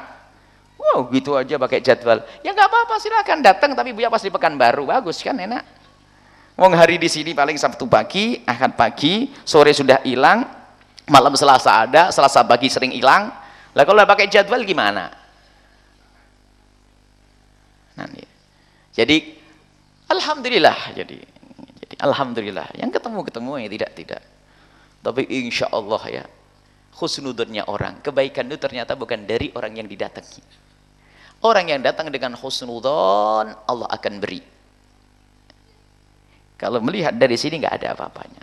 wow gitu aja pakai jadwal. Ya nggak apa-apa, silakan datang, tapi Buya pas di Pekanbaru bagus kan, enak. Wong hari di sini paling Sabtu pagi, Ahad pagi, sore sudah hilang, malam Selasa ada, Selasa pagi sering hilang. Lah kalau pakai jadwal gimana? Nanti. Jadi alhamdulillah, jadi alhamdulillah yang ketemu yang tidak. Tapi insya Allah ya, husnudonnya orang, kebaikan itu ternyata bukan dari orang yang didatangi. Orang yang datang dengan husnudon, Allah akan beri. Kalau melihat dari sini nggak ada apa-apanya.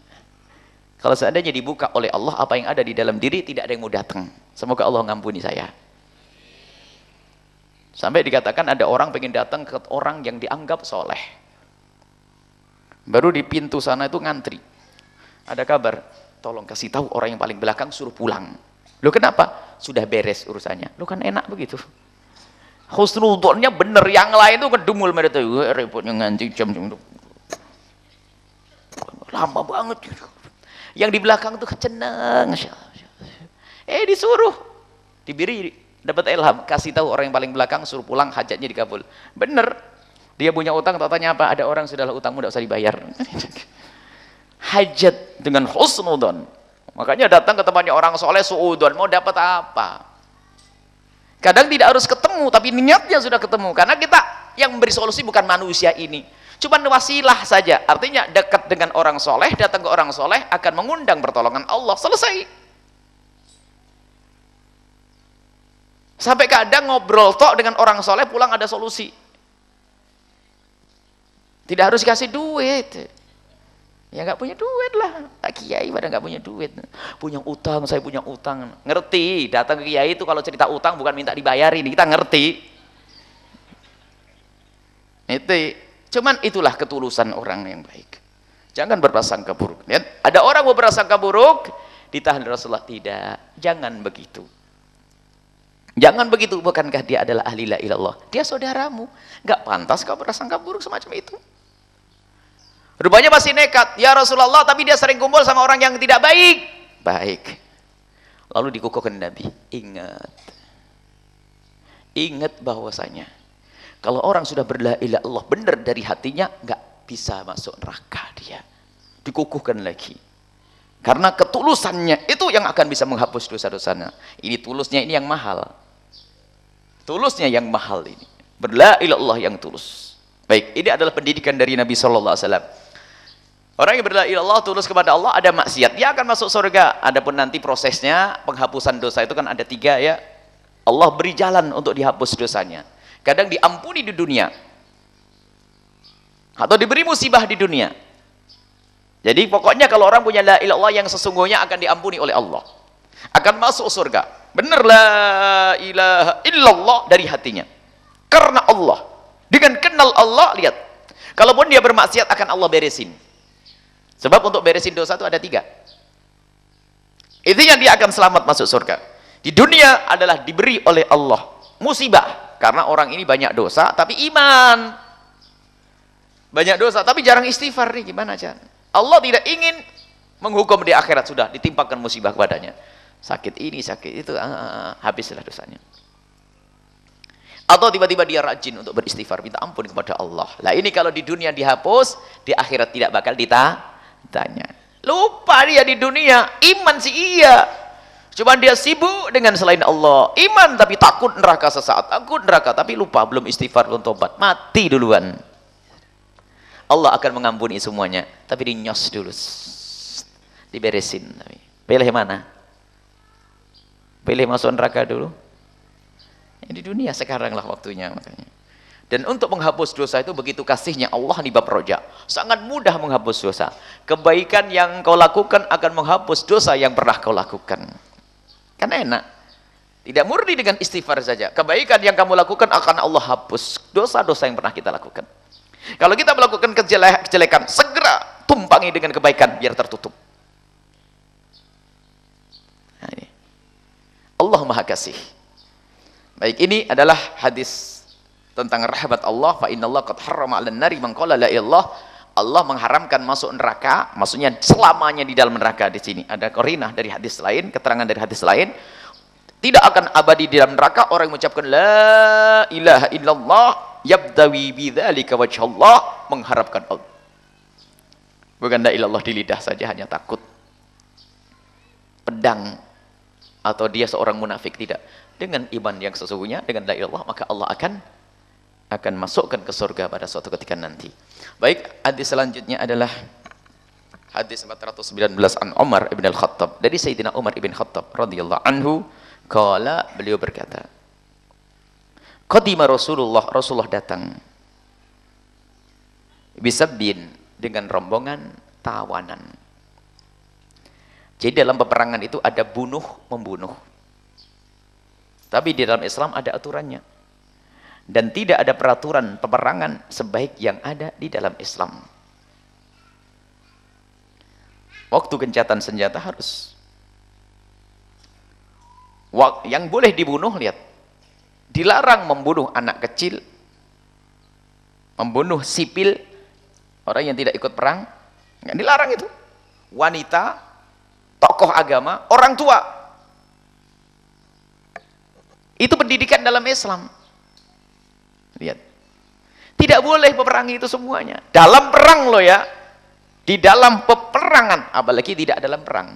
Kalau seandainya dibuka oleh Allah apa yang ada di dalam diri, tidak ada yang mau datang. Semoga Allah ngampuni saya. Sampai dikatakan ada orang pengen datang ke orang yang dianggap soleh. Baru di pintu sana itu ngantri. Ada kabar, tolong kasih tahu orang yang paling belakang suruh pulang. Loh kenapa? Sudah beres urusannya. Loh kan enak begitu. Husnudonnya bener, yang lain itu kedumul mereka itu repotnya ngantri jam lama banget. Yang di belakang tuh ceneng. Disuruh diberi dapat ilham, kasih tahu orang yang paling belakang suruh pulang, hajatnya dikabul. Bener. Dia punya utang, tanya apa? Ada orang sudahlah utangmu tidak usah dibayar. Hajat dengan husnudon. Makanya datang ke tempatnya orang soleh suudon, mau dapat apa? Kadang tidak harus ketemu, tapi niatnya sudah ketemu. Karena kita yang memberi solusi bukan manusia ini. Cuma wasilah saja. Artinya dekat dengan orang soleh, datang ke orang soleh akan mengundang pertolongan Allah. Selesai. Sampai kadang ngobrol tok dengan orang soleh, pulang ada solusi. Tidak harus kasih duit. Ya nggak punya duit lah. Pak Kiai pada nggak punya duit. Punya utang, saya punya utang. Ngerti, datang ke Kiai itu kalau cerita utang bukan minta dibayarin, kita ngerti. Itu, cuman itulah ketulusan orang yang baik. Jangan berprasangka buruk. Lihat, ada orang mau berprasangka buruk, ditahan Rasulullah. Tidak, jangan begitu. Jangan begitu, bukankah dia adalah ahli la ilallah? Dia saudaramu. Nggak pantas kau berprasangka buruk semacam itu. Rupanya masih nekat. Ya Rasulullah, tapi dia sering kumpul sama orang yang tidak baik. Baik. Lalu dikukuhkan Nabi, ingat bahwasanya kalau orang sudah berla ilaha illallah benar dari hatinya, nggak bisa masuk neraka dia. Dikukuhkan lagi. Karena ketulusannya itu yang akan bisa menghapus dosa-dosanya. Ini tulusnya, ini yang mahal. Tulusnya yang mahal ini. Berla ilaha illallah yang tulus. Baik, ini adalah pendidikan dari Nabi sallallahu alaihi wasallam. Orang yang berla ilaha illallah tulus kepada Allah, ada maksiat, dia akan masuk surga. Adapun nanti prosesnya penghapusan dosa itu kan ada 3 ya. Allah beri jalan untuk dihapus dosanya. Kadang diampuni di dunia. Atau diberi musibah di dunia. Jadi pokoknya kalau orang punya la ilaha illallah yang sesungguhnya akan diampuni oleh Allah. Akan masuk surga. Benar la ilaha illallah dari hatinya. Karena Allah. Dengan kenal Allah, lihat. Kalaupun dia bermaksiat akan Allah beresin. Sebab untuk beresin dosa itu ada 3. Intinya dia akan selamat masuk surga. Di dunia adalah diberi oleh Allah musibah. Karena orang ini banyak dosa tapi iman. Banyak dosa tapi jarang istighfar nih, gimana Chan? Allah tidak ingin menghukum di akhirat, sudah ditimpakan musibah kepadanya. Sakit ini, sakit itu, habislah dosanya. Atau tiba-tiba dia rajin untuk beristighfar, minta ampun kepada Allah. Lah ini kalau di dunia dihapus, di akhirat tidak bakal ditanya. Lupa dia di dunia, iman sih iya. Cuma dia sibuk dengan selain Allah. Iman tapi takut neraka sesaat, takut neraka tapi lupa, belum istighfar, belum tobat, mati duluan. Allah akan mengampuni semuanya, tapi dinyos dulu, diberesin. Pilih mana? Pilih masuk neraka dulu? Ya, di dunia sekarang lah waktunya, makanya. Dan untuk menghapus dosa itu begitu kasihnya Allah di bab rojak, sangat mudah menghapus dosa. Kebaikan yang kau lakukan akan menghapus dosa yang pernah kau lakukan. Kan enak. Tidak murni dengan istighfar saja. Kebaikan yang kamu lakukan akan Allah hapus dosa-dosa yang pernah kita lakukan. Kalau kita melakukan kejelekan, segera tumpangi dengan kebaikan biar tertutup. Nah, ini. Allah Maha Kasih. Baik, ini adalah hadis tentang rahmat Allah. Fa innallaha qad harrama 'alan nari man qala la ilallah. Allah mengharamkan masuk neraka, maksudnya selamanya di dalam neraka. Di sini ada qarinah dari hadis lain, keterangan dari hadis lain. Tidak akan abadi di dalam neraka orang yang mengucapkan la ilaha illallah yabdawi bidzalika wajhallah, mengharapkan Allah. Bukan la ilallah di lidah saja hanya takut pedang atau dia seorang munafik, tidak. Dengan iman yang sesungguhnya, dengan la ilallah, maka Allah akan masukkan ke surga pada suatu ketika nanti. Baik, hadis selanjutnya adalah hadis 419 an Umar ibn al-Khattab, dari Sayyidina Umar ibn Khattab radhiyallahu anhu, qala, beliau berkata, qadima Rasulullah datang bisabbin, dengan rombongan tawanan. Jadi dalam peperangan itu ada bunuh membunuh. Tapi di dalam Islam ada aturannya. Dan tidak ada peraturan peperangan sebaik yang ada di dalam Islam. Waktu gencatan senjata harus. Yang boleh dibunuh, lihat. Dilarang membunuh anak kecil, membunuh sipil, orang yang tidak ikut perang, nggak dilarang itu. Wanita, tokoh agama, orang tua. Itu pendidikan dalam Islam. Lihat. Tidak boleh peperangi itu semuanya. Dalam perang loh ya. Di dalam peperangan, apalagi tidak dalam perang.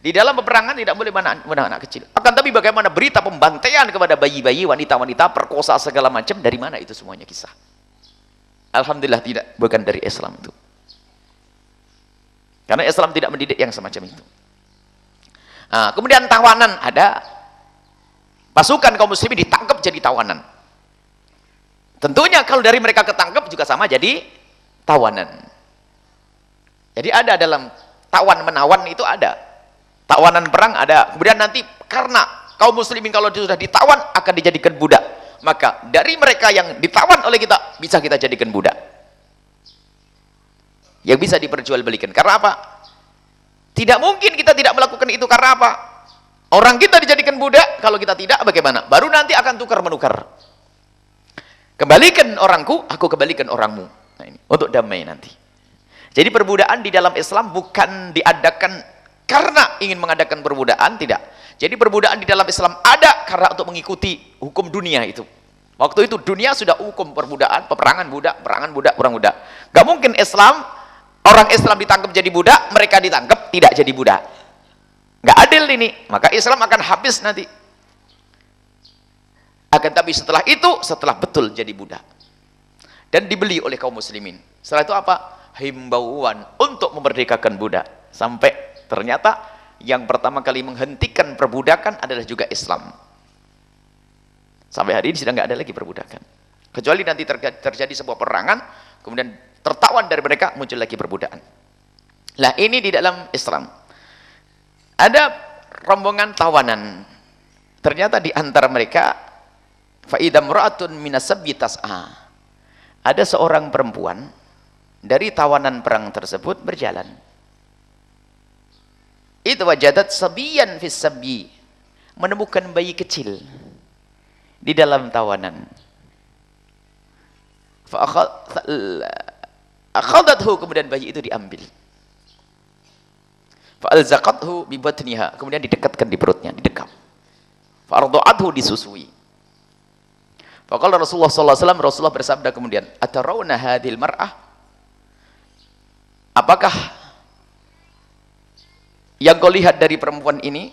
Di dalam peperangan tidak boleh menahan anak kecil. Akan tapi bagaimana berita pembantaian kepada bayi-bayi, wanita-wanita, perkosa segala macam, dari mana itu semuanya kisah? Alhamdulillah tidak, bukan dari Islam itu. Karena Islam tidak mendidik yang semacam itu. Nah, kemudian tawanan, ada pasukan kaum muslimin ditangkap jadi tawanan. Tentunya kalau dari mereka ketangkap juga sama jadi tawanan. Jadi ada dalam tawan menawan itu ada. Tawanan perang ada. Kemudian nanti karena kaum muslimin kalau sudah ditawan akan dijadikan budak. Maka dari mereka yang ditawan oleh kita bisa kita jadikan budak. Yang bisa diperjualbelikan. Karena apa? Tidak mungkin kita tidak melakukan itu, karena apa? Orang kita dijadikan budak, kalau kita tidak bagaimana? Baru nanti akan tukar-menukar. Kembalikan orangku, aku kembalikan orangmu. Nah, ini untuk damai nanti. Jadi perbudakan di dalam Islam bukan diadakan karena ingin mengadakan perbudakan, tidak. Jadi perbudakan di dalam Islam ada karena untuk mengikuti hukum dunia itu. Waktu itu dunia sudah hukum perbudakan, peperangan budak, perang budak. Gak mungkin Islam, orang Islam ditangkap jadi budak, mereka ditangkap tidak jadi budak. Gak adil ini, maka Islam akan habis nanti. Akan tapi setelah itu, setelah betul jadi budak. Dan dibeli oleh kaum muslimin. Setelah itu apa? Himbauan untuk memerdekakan budak. Sampai ternyata yang pertama kali menghentikan perbudakan adalah juga Islam. Sampai hari ini sudah nggak ada lagi perbudakan. Kecuali nanti terjadi sebuah perangan, kemudian tertawan dari mereka, muncul lagi perbudakan. Lah ini di dalam Islam. Ada rombongan tawanan. Ternyata di antara mereka, fa'idam ra'atun minasabyi tas'a. Ada seorang perempuan dari tawanan perang tersebut berjalan. Itu wajadat sabiyan fis sabyi, menemukan bayi kecil di dalam tawanan. Fa akhadathu, kemudian bayi itu diambil. Fa alzaqathu bi batniha, kemudian didekatkan di perutnya, didekap. Fa arda'athu, disusui. Faqala Rasulullah sallallahu alaihi wasallam, Rasulullah bersabda kemudian, "Atarawna hadhil mar'ah?" Apakah yang kau lihat dari perempuan ini?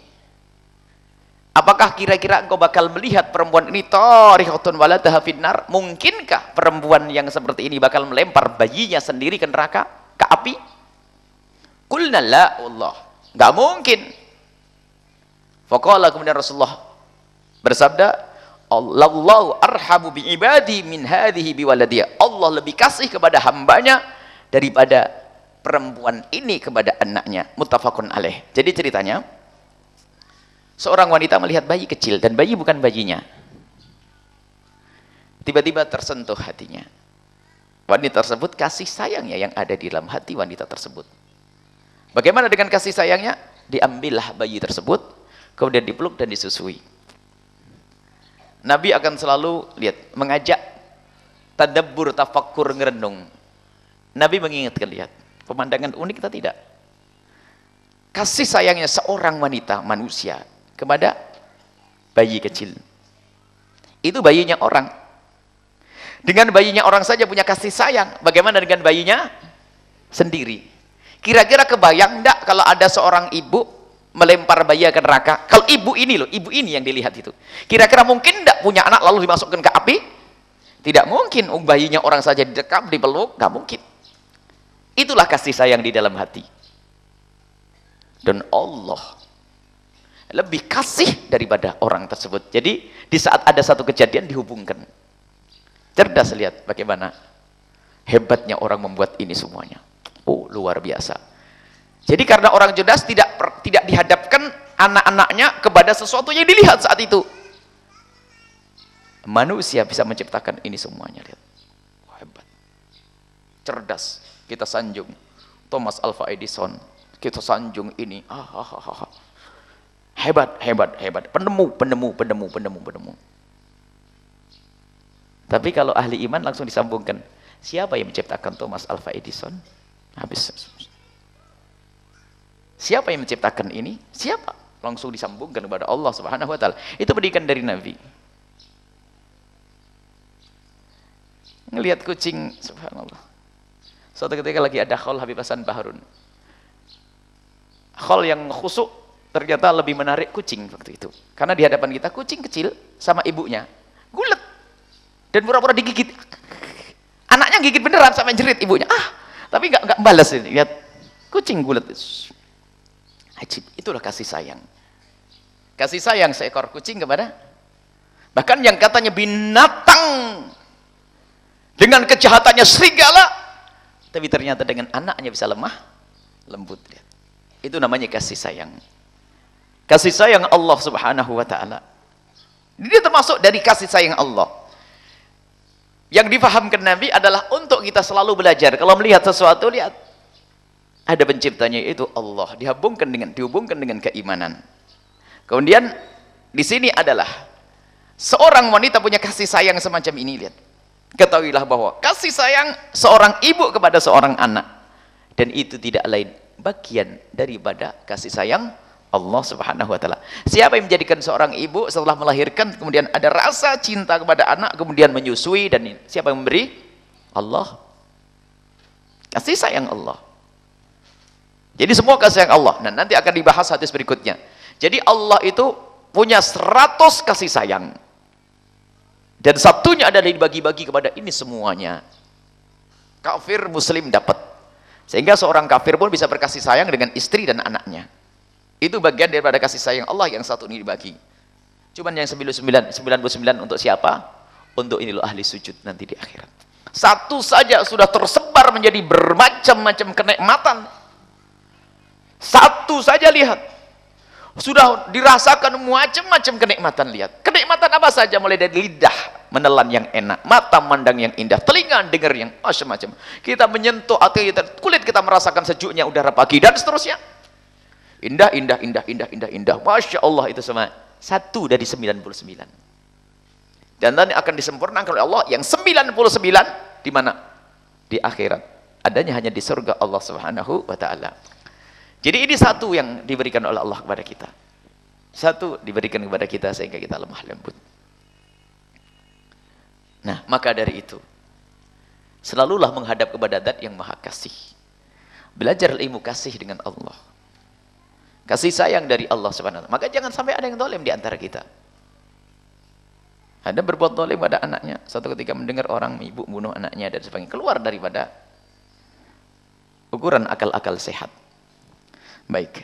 Apakah kira-kira engkau bakal melihat perempuan ini tarikhatun waladaha finnar? Mungkinkah perempuan yang seperti ini bakal melempar bayinya sendiri ke neraka, ke api? Qulna la wallah, enggak mungkin. Faqala, kemudian Rasulullah bersabda, Allahu arhamu bi ibadi min hadhihi bi waladiha. Allah lebih kasih kepada hambanya daripada perempuan ini kepada anaknya. Muttafaqun alaih. Jadi ceritanya, seorang wanita melihat bayi kecil, dan bayi bukan bayinya. Tiba-tiba tersentuh hatinya. Wanita tersebut, kasih sayangnya yang ada di dalam hati wanita tersebut. Bagaimana dengan kasih sayangnya? Diambillah bayi tersebut, kemudian dipeluk dan disusui. Nabi akan selalu mengajak tadabbur, tafakkur, ngerenung. Nabi mengingatkan, lihat, pemandangan unik atau tidak? Kasih sayangnya seorang wanita manusia kepada bayi kecil. Itu bayinya orang. Dengan bayinya orang saja punya kasih sayang, bagaimana dengan bayinya sendiri? Kira-kira kebayang enggak kalau ada seorang ibu melempar bayi ke neraka? Kalau ibu ini loh, ibu ini yang dilihat itu, kira-kira mungkin enggak punya anak lalu dimasukkan ke api? Tidak mungkin. Bayinya orang saja didekap, dipeluk, nggak mungkin. Itulah kasih sayang di dalam hati. Dan Allah lebih kasih daripada orang tersebut. Jadi di saat ada satu kejadian dihubungkan. Cerdas, lihat bagaimana hebatnya orang membuat ini semuanya. Oh, luar biasa. Jadi karena orang cerdas tidak dihadapkan anak-anaknya kepada sesuatu yang dilihat saat itu. Manusia bisa menciptakan ini semuanya, lihat. Wah, hebat. Cerdas. Kita sanjung Thomas Alva Edison. Kita sanjung ini. Hebat. Penemu. Tapi kalau ahli iman langsung disambungkan. Siapa yang menciptakan Thomas Alva Edison? Habis. Siapa yang menciptakan ini? Siapa? Langsung disambungkan kepada Allah Subhanahu wa taala. Itu pendidikan dari Nabi. Ngelihat kucing, subhanallah. Suatu ketika lagi ada Khol Habib Hasan Baharun. Khol yang khusyuk ternyata lebih menarik kucing waktu itu. Karena di hadapan kita kucing kecil sama ibunya gulet dan pura-pura digigit. Anaknya gigit beneran sampai jerit ibunya. Tapi enggak balas ini. Lihat kucing gulet. Ajib. Itulah kasih sayang. Kasih sayang seekor kucing kepada, bahkan yang katanya binatang dengan kejahatannya serigala, tapi ternyata dengan anaknya bisa lemah lembut. Lihat. Itu namanya kasih sayang. Kasih sayang Allah Subhanahu wa taala. Ini termasuk dari kasih sayang Allah. Yang difahamkan Nabi adalah untuk kita selalu belajar. Kalau melihat sesuatu, lihat ada penciptanya, itu Allah, dihubungkan dengan keimanan. Kemudian di sini adalah seorang wanita punya kasih sayang semacam ini, lihat. Ketahuilah bahwa kasih sayang seorang ibu kepada seorang anak, dan itu tidak lain bagian daripada kasih sayang Allah Subhanahu wa taala. Siapa yang menjadikan seorang ibu setelah melahirkan kemudian ada rasa cinta kepada anak, kemudian menyusui, dan siapa yang memberi? Allah. Kasih sayang Allah. Jadi semua kasih sayang Allah. Nah, nanti akan dibahas hadis berikutnya. Jadi Allah itu punya 100 kasih sayang. Dan satunya adalah dibagi-bagi kepada ini semuanya. Kafir muslim dapat. Sehingga seorang kafir pun bisa berkasih sayang dengan istri dan anaknya. Itu bagian daripada kasih sayang Allah yang satu ini dibagi. Cuman yang 99 untuk siapa? Untuk ini loh ahli sujud nanti di akhirat. Satu saja sudah tersebar menjadi bermacam-macam kenikmatan. Satu saja lihat. Sudah dirasakan macam-macam kenikmatan, lihat. Kenikmatan apa saja, mulai dari lidah menelan yang enak, mata memandang yang indah, telinga dengar yang macam-macam. Kita menyentuh hati kita, kulit kita merasakan sejuknya udara pagi dan seterusnya. Indah, indah, indah, indah, indah, indah. Masya Allah, itu semua satu dari 99. Dan nanti akan disempurnakan oleh Allah yang 99 di mana? Di akhirat. Adanya hanya di surga Allah Subhanahu wa taala. Jadi ini satu yang diberikan oleh Allah kepada kita. Satu diberikan kepada kita sehingga kita lemah lembut. Nah, maka dari itu selalulah menghadap kepada Zat yang Maha Kasih. Belajar ilmu kasih dengan Allah. Kasih sayang dari Allah Subhanahu wa taala. Maka jangan sampai ada yang zalim di antara kita. Ada berbuat zalim pada anaknya, suatu ketika mendengar orang ibu bunuh anaknya dan sebagainya, keluar daripada ukuran akal-akal sehat. Baik.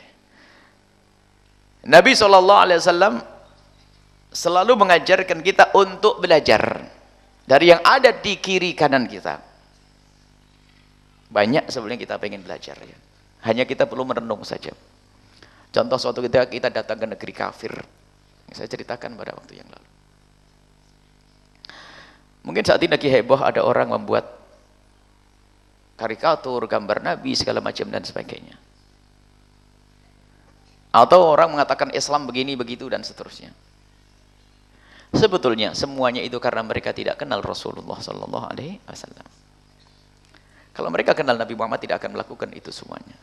Nabi SAW selalu mengajarkan kita untuk belajar dari yang ada di kiri kanan kita. Banyak sebenarnya kita pengen belajar, ya. Hanya kita perlu merenung saja. Contoh suatu ketika kita datang ke negeri kafir, yang saya ceritakan pada waktu yang lalu. Mungkin saat ini lagi heboh, ada orang membuat karikatur, gambar Nabi, segala macam dan sebagainya. Atau orang mengatakan Islam begini, begitu, dan seterusnya. Sebetulnya semuanya itu karena mereka tidak kenal Rasulullah SAW. Kalau mereka kenal Nabi Muhammad, tidak akan melakukan itu semuanya.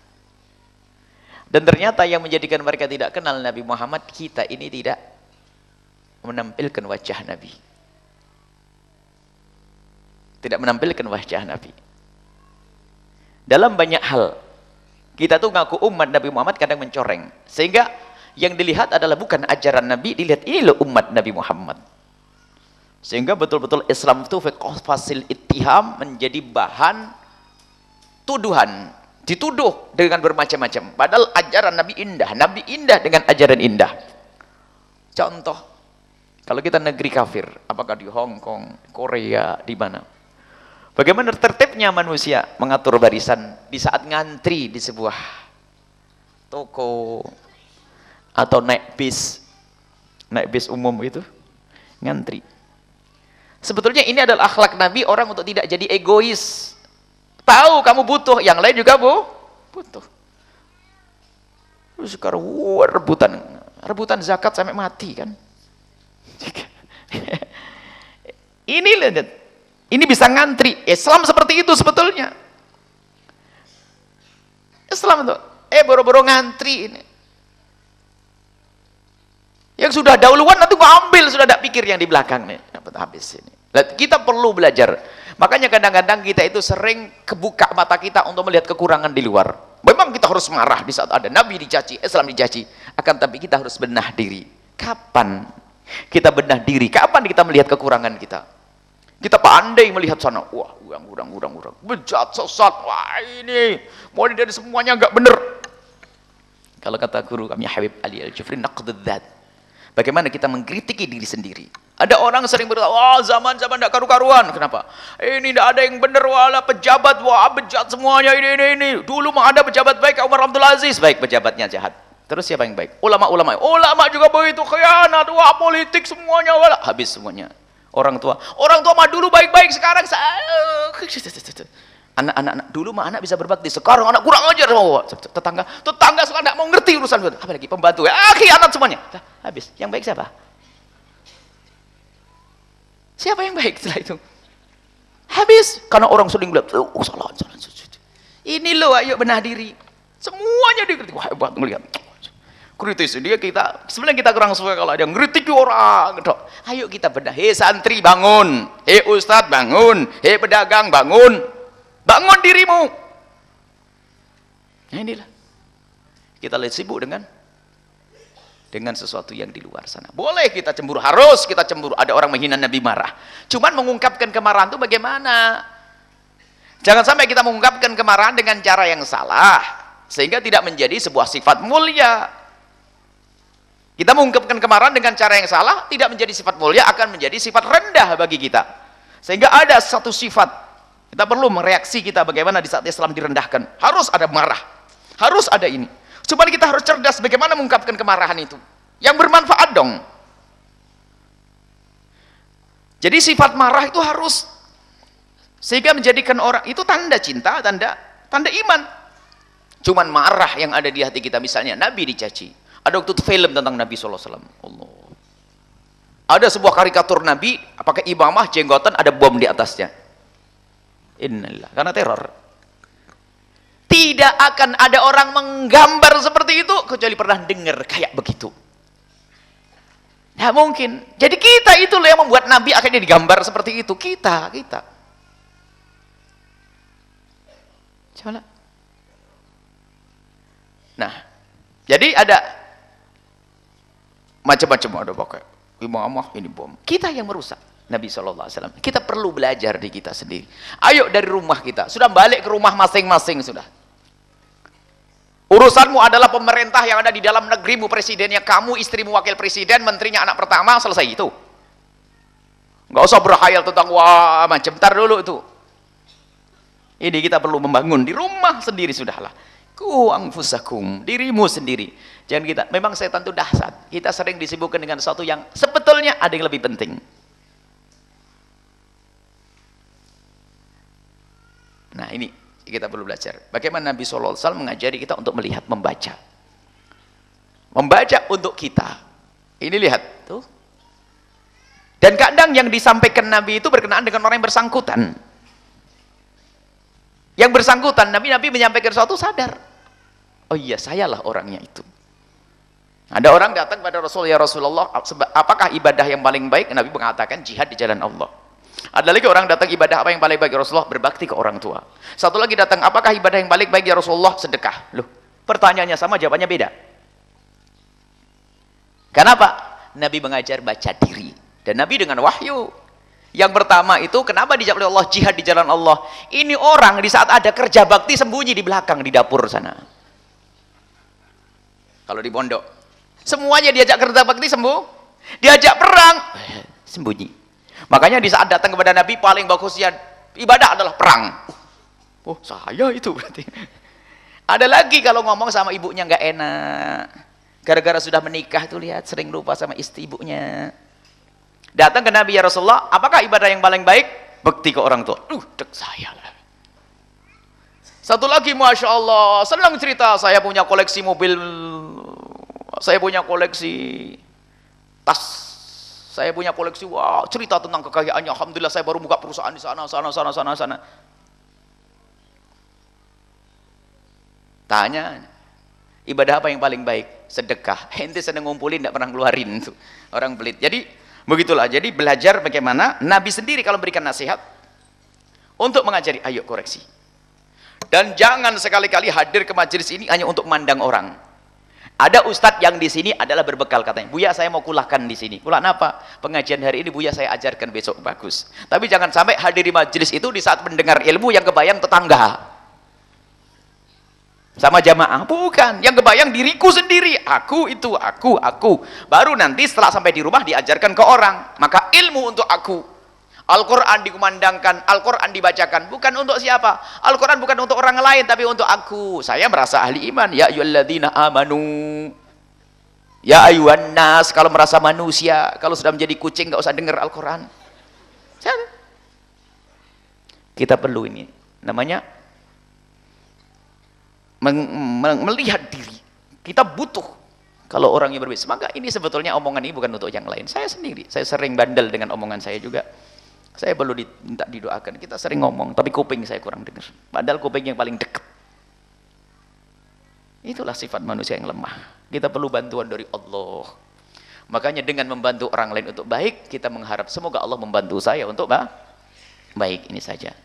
Dan ternyata yang menjadikan mereka tidak kenal Nabi Muhammad, kita ini tidak menampilkan wajah Nabi. Tidak menampilkan wajah Nabi. Dalam banyak hal, kita tuh ngaku umat Nabi Muhammad kadang mencoreng. Sehingga yang dilihat adalah bukan ajaran Nabi, dilihat ini loh umat Nabi Muhammad. Sehingga betul-betul Islam itu fasil ittiham, menjadi bahan tuduhan. Dituduh dengan bermacam-macam. Padahal ajaran Nabi indah dengan ajaran indah. Contoh, kalau kita negeri kafir, apakah di Hong Kong, Korea, di mana? Bagaimana tertibnya manusia mengatur barisan di saat ngantri di sebuah toko atau naik bis umum itu, ngantri. Sebetulnya ini adalah akhlak Nabi, orang untuk tidak jadi egois. Tahu kamu butuh, yang lain juga butuh. Sekarang rebutan zakat sampai mati kan. Ini bisa ngantri. Islam seperti itu sebetulnya. Islam itu boro-boro ngantri ini. Yang sudah dahuluan nanti gua ambil, sudah tidak pikir yang di belakang nih, dapat habis ini. Kita perlu belajar. Makanya kadang-kadang kita itu sering kebuka mata kita untuk melihat kekurangan di luar. Memang kita harus marah di saat ada Nabi dicaci, Islam dicaci. Akan tapi kita harus benah diri. Kapan kita benah diri? Kapan kita melihat kekurangan kita? Kita pandai melihat sana, wah, urang, bejat, sesat, wah ini, mulai dari semuanya enggak benar. Kalau kata guru kami Habib Ali Al-Jufri, naqdud dzat. Bagaimana kita mengkritiki diri sendiri. Ada orang sering berkata, wah zaman-zaman tidak karu-karuan. Kenapa? Ini tidak ada yang benar, wala pejabat, wah bejat semuanya, ini. Dulu mah ada pejabat baik, Umar Abdul Aziz, baik pejabatnya jahat. Terus siapa yang baik? Ulama juga begitu, khianat, wah politik semuanya, wala habis semuanya. Orang tua mah dulu baik-baik, sekarang anak-anak dulu mah anak bisa berbakti, sekarang anak kurang ajar. Tetangga sekarang tidak mau ngerti urusan, apalagi pembantu, khianat semuanya. Habis, yang baik siapa? Siapa yang baik setelah itu? Habis, karena orang sering bilang, salah. Ini loh, ayo benah diri. Semuanya dikritik. Wah, hebat ngelihat. Kritis dia kita. Sebenarnya kita kurang suka kalau ada ngeritik orang. Gitu. Ayo kita bedah. Hei santri bangun. Hei ustadz bangun. Hei pedagang bangun. Bangun dirimu. Nah inilah. Kita lihat sibuk dengan sesuatu yang di luar sana. Boleh kita cemburu, harus kita cemburu. Ada orang menghina Nabi marah. Cuman mengungkapkan kemarahan itu bagaimana? Jangan sampai kita mengungkapkan kemarahan dengan cara yang salah, sehingga tidak menjadi sebuah sifat mulia. Kita mengungkapkan kemarahan dengan cara yang salah, tidak menjadi sifat mulia, akan menjadi sifat rendah bagi kita. Sehingga ada satu sifat, kita perlu mereaksi kita bagaimana di saat Islam direndahkan. Harus ada marah, harus ada ini. Coba kita harus cerdas bagaimana mengungkapkan kemarahan itu yang bermanfaat dong. Jadi sifat marah itu harus, sehingga menjadikan orang itu tanda cinta, tanda iman. Cuman marah yang ada di hati kita, misalnya Nabi dicaci, ada waktu itu film tentang Nabi SAW, Allah, ada sebuah karikatur Nabi pakai imamah jenggotan, ada bom di atasnya. Innalillah, karena teror. Tidak akan ada orang menggambar seperti itu kecuali pernah dengar kayak begitu. Nah mungkin. Jadi kita itu loh yang membuat Nabi akhirnya digambar seperti itu. Kita. Coba. Nah, jadi ada macam-macam, ada pakai imamah ini bom. Kita yang merusak Nabi SAW. Kita perlu belajar di kita sendiri. Ayo dari rumah kita. Sudah balik ke rumah masing-masing sudah. Urusanmu adalah pemerintah yang ada di dalam negerimu, presidennya kamu, istrimu wakil presiden, menterinya anak pertama, selesai itu. Nggak usah berhayal tentang wah macam, ntar dulu itu. Ini kita perlu membangun di rumah sendiri sudahlah. Ku anfusakum, dirimu sendiri. Jangan kita, memang setan itu dahsyat. Kita sering disibukkan dengan sesuatu yang sebetulnya ada yang lebih penting. Nah ini kita perlu belajar bagaimana Nabi SAW mengajari kita untuk melihat, membaca untuk kita. Ini lihat tuh, dan kadang yang disampaikan Nabi itu berkenaan dengan orang yang bersangkutan. Nabi menyampaikan sesuatu, sadar, oh iya sayalah orangnya itu. Ada orang datang pada Rasul, ya Rasulullah, apakah ibadah yang paling baik? Nabi mengatakan jihad di jalan Allah. Ada lagi orang datang, ibadah apa yang paling baik ya Rasulullah? Berbakti ke orang tua. Satu lagi datang, apakah ibadah yang paling baik ya Rasulullah? Sedekah. Loh, pertanyaannya sama, jawabannya beda. Kenapa? Nabi mengajar baca diri. Dan Nabi dengan wahyu. Yang pertama itu, kenapa dijawab oleh Allah jihad di jalan Allah? Ini orang di saat ada kerja bakti sembunyi di belakang, di dapur sana. Kalau di pondok, semuanya diajak kerja bakti diajak perang, sembunyi. Makanya di saat datang kepada Nabi, paling bagusnya ibadah adalah perang. Oh saya itu berarti. Ada lagi kalau ngomong sama ibunya nggak enak, gara-gara sudah menikah tuh, lihat sering lupa sama istri ibunya. Datang ke Nabi, ya Rasulullah, apakah ibadah yang paling baik? Bakti ke orang tua. Dek saya lah. Satu lagi, Masya Allah, senang cerita, saya punya koleksi mobil, saya punya koleksi tas, saya punya koleksi, wah, cerita tentang kekayaannya, alhamdulillah saya baru buka perusahaan di sana. Tanya, ibadah apa yang paling baik? Sedekah. Ente sedang ngumpulin, tidak pernah ngeluarin tuh. Orang pelit. Jadi begitulah. Jadi belajar bagaimana Nabi sendiri kalau memberikan nasihat untuk mengajari, ayo koreksi. Dan jangan sekali-kali hadir ke majelis ini hanya untuk memandang orang. Ada ustadz yang di sini adalah berbekal, katanya, Buya saya mau kulahkan di sini. Kulah apa? Pengajian hari ini Buya saya ajarkan besok, bagus. Tapi jangan sampai hadir di majelis itu di saat mendengar ilmu yang kebayang tetangga sama jamaah, bukan. Yang kebayang diriku sendiri, aku. Baru nanti setelah sampai di rumah diajarkan ke orang. Maka ilmu untuk aku. Al-Quran dikumandangkan, Al-Quran dibacakan, bukan untuk siapa? Al-Quran bukan untuk orang lain, tapi untuk aku. Saya merasa ahli iman. Ya ayyuhalladzina amanu, ya ayyuhan nas. Kalau merasa manusia, kalau sudah menjadi kucing nggak usah dengar Al-Quran. Kita perlu ini, namanya melihat diri. Kita butuh kalau orang yang berbeda. Maka ini sebetulnya omongan ini bukan untuk yang lain. Saya sendiri, saya sering bandel dengan omongan saya juga. Saya perlu minta didoakan. Kita sering ngomong, tapi kuping saya kurang dengar. Padahal kuping yang paling dekat. Itulah sifat manusia yang lemah. Kita perlu bantuan dari Allah. Makanya dengan membantu orang lain untuk baik, kita mengharap semoga Allah membantu saya untuk baik. Ini saja.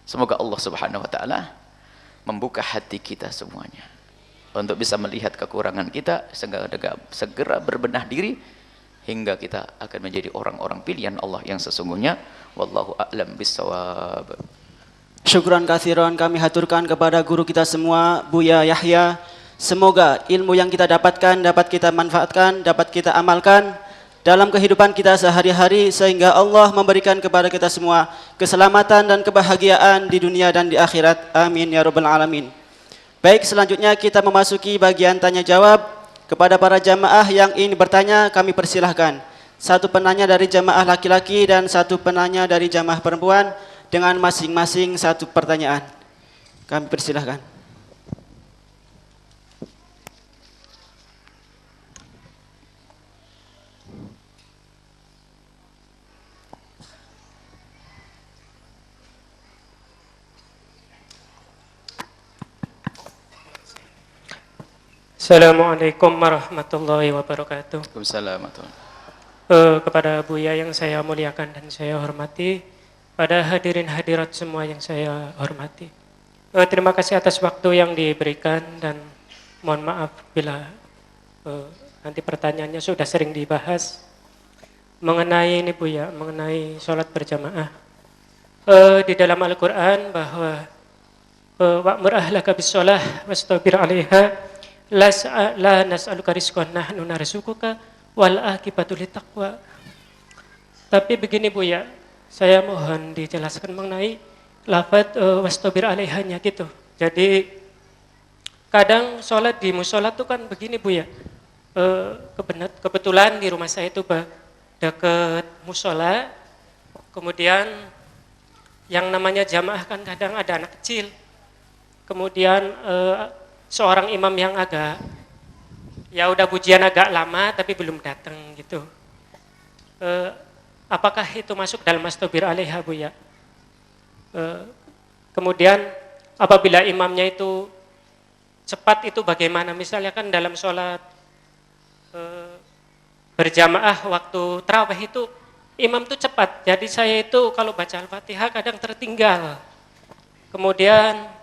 Semoga Allah Subhanahu wa taala membuka hati kita semuanya untuk bisa melihat kekurangan kita, segera berbenah diri hingga kita akan menjadi orang-orang pilihan Allah yang sesungguhnya. Wallahu a'lam bissawab. Syukran katsiran kami haturkan kepada guru kita semua, Buya Yahya. Semoga ilmu yang kita dapatkan dapat kita manfaatkan, dapat kita amalkan dalam kehidupan kita sehari-hari, sehingga Allah memberikan kepada kita semua keselamatan dan kebahagiaan di dunia dan di akhirat. Amin ya rabbal alamin. Baik, selanjutnya kita memasuki bagian tanya jawab. Kepada para jamaah yang ingin bertanya, kami persilahkan. Satu penanya dari jamaah laki-laki dan satu penanya dari jamaah perempuan dengan masing-masing satu pertanyaan. Kami persilahkan. Assalamualaikum warahmatullahi wabarakatuh. Waalaikumsalam. Kepada Buya yang saya muliakan dan saya hormati, pada hadirin hadirat semua yang saya hormati, terima kasih atas waktu yang diberikan dan mohon maaf bila nanti pertanyaannya sudah sering dibahas mengenai ini Buya, mengenai sholat berjamaah. Di dalam Al-Quran bahwa wa'mur ahlaka bis-sholah wastabir 'alaiha la nas'aluka rizqan nahnu narzuquka wal aqibatu littaqwa. Tapi begini Buya, saya mohon dijelaskan mengenai lafaz wastabir 'alaihanya gitu. Jadi kadang sholat di musola itu kan begini Buya. Kebetulan di rumah saya itu dekat musola, kemudian yang namanya jamaah kan kadang ada anak kecil, kemudian seorang imam yang agak, ya udah pujian agak lama tapi belum datang gitu. Apakah itu masuk dalam mastabir alaiha Buya? Kemudian apabila imamnya itu cepat itu bagaimana? Misalnya kan dalam sholat berjamaah waktu tarawih itu imam itu cepat. Jadi saya itu kalau baca Al-Fatihah kadang tertinggal. Kemudian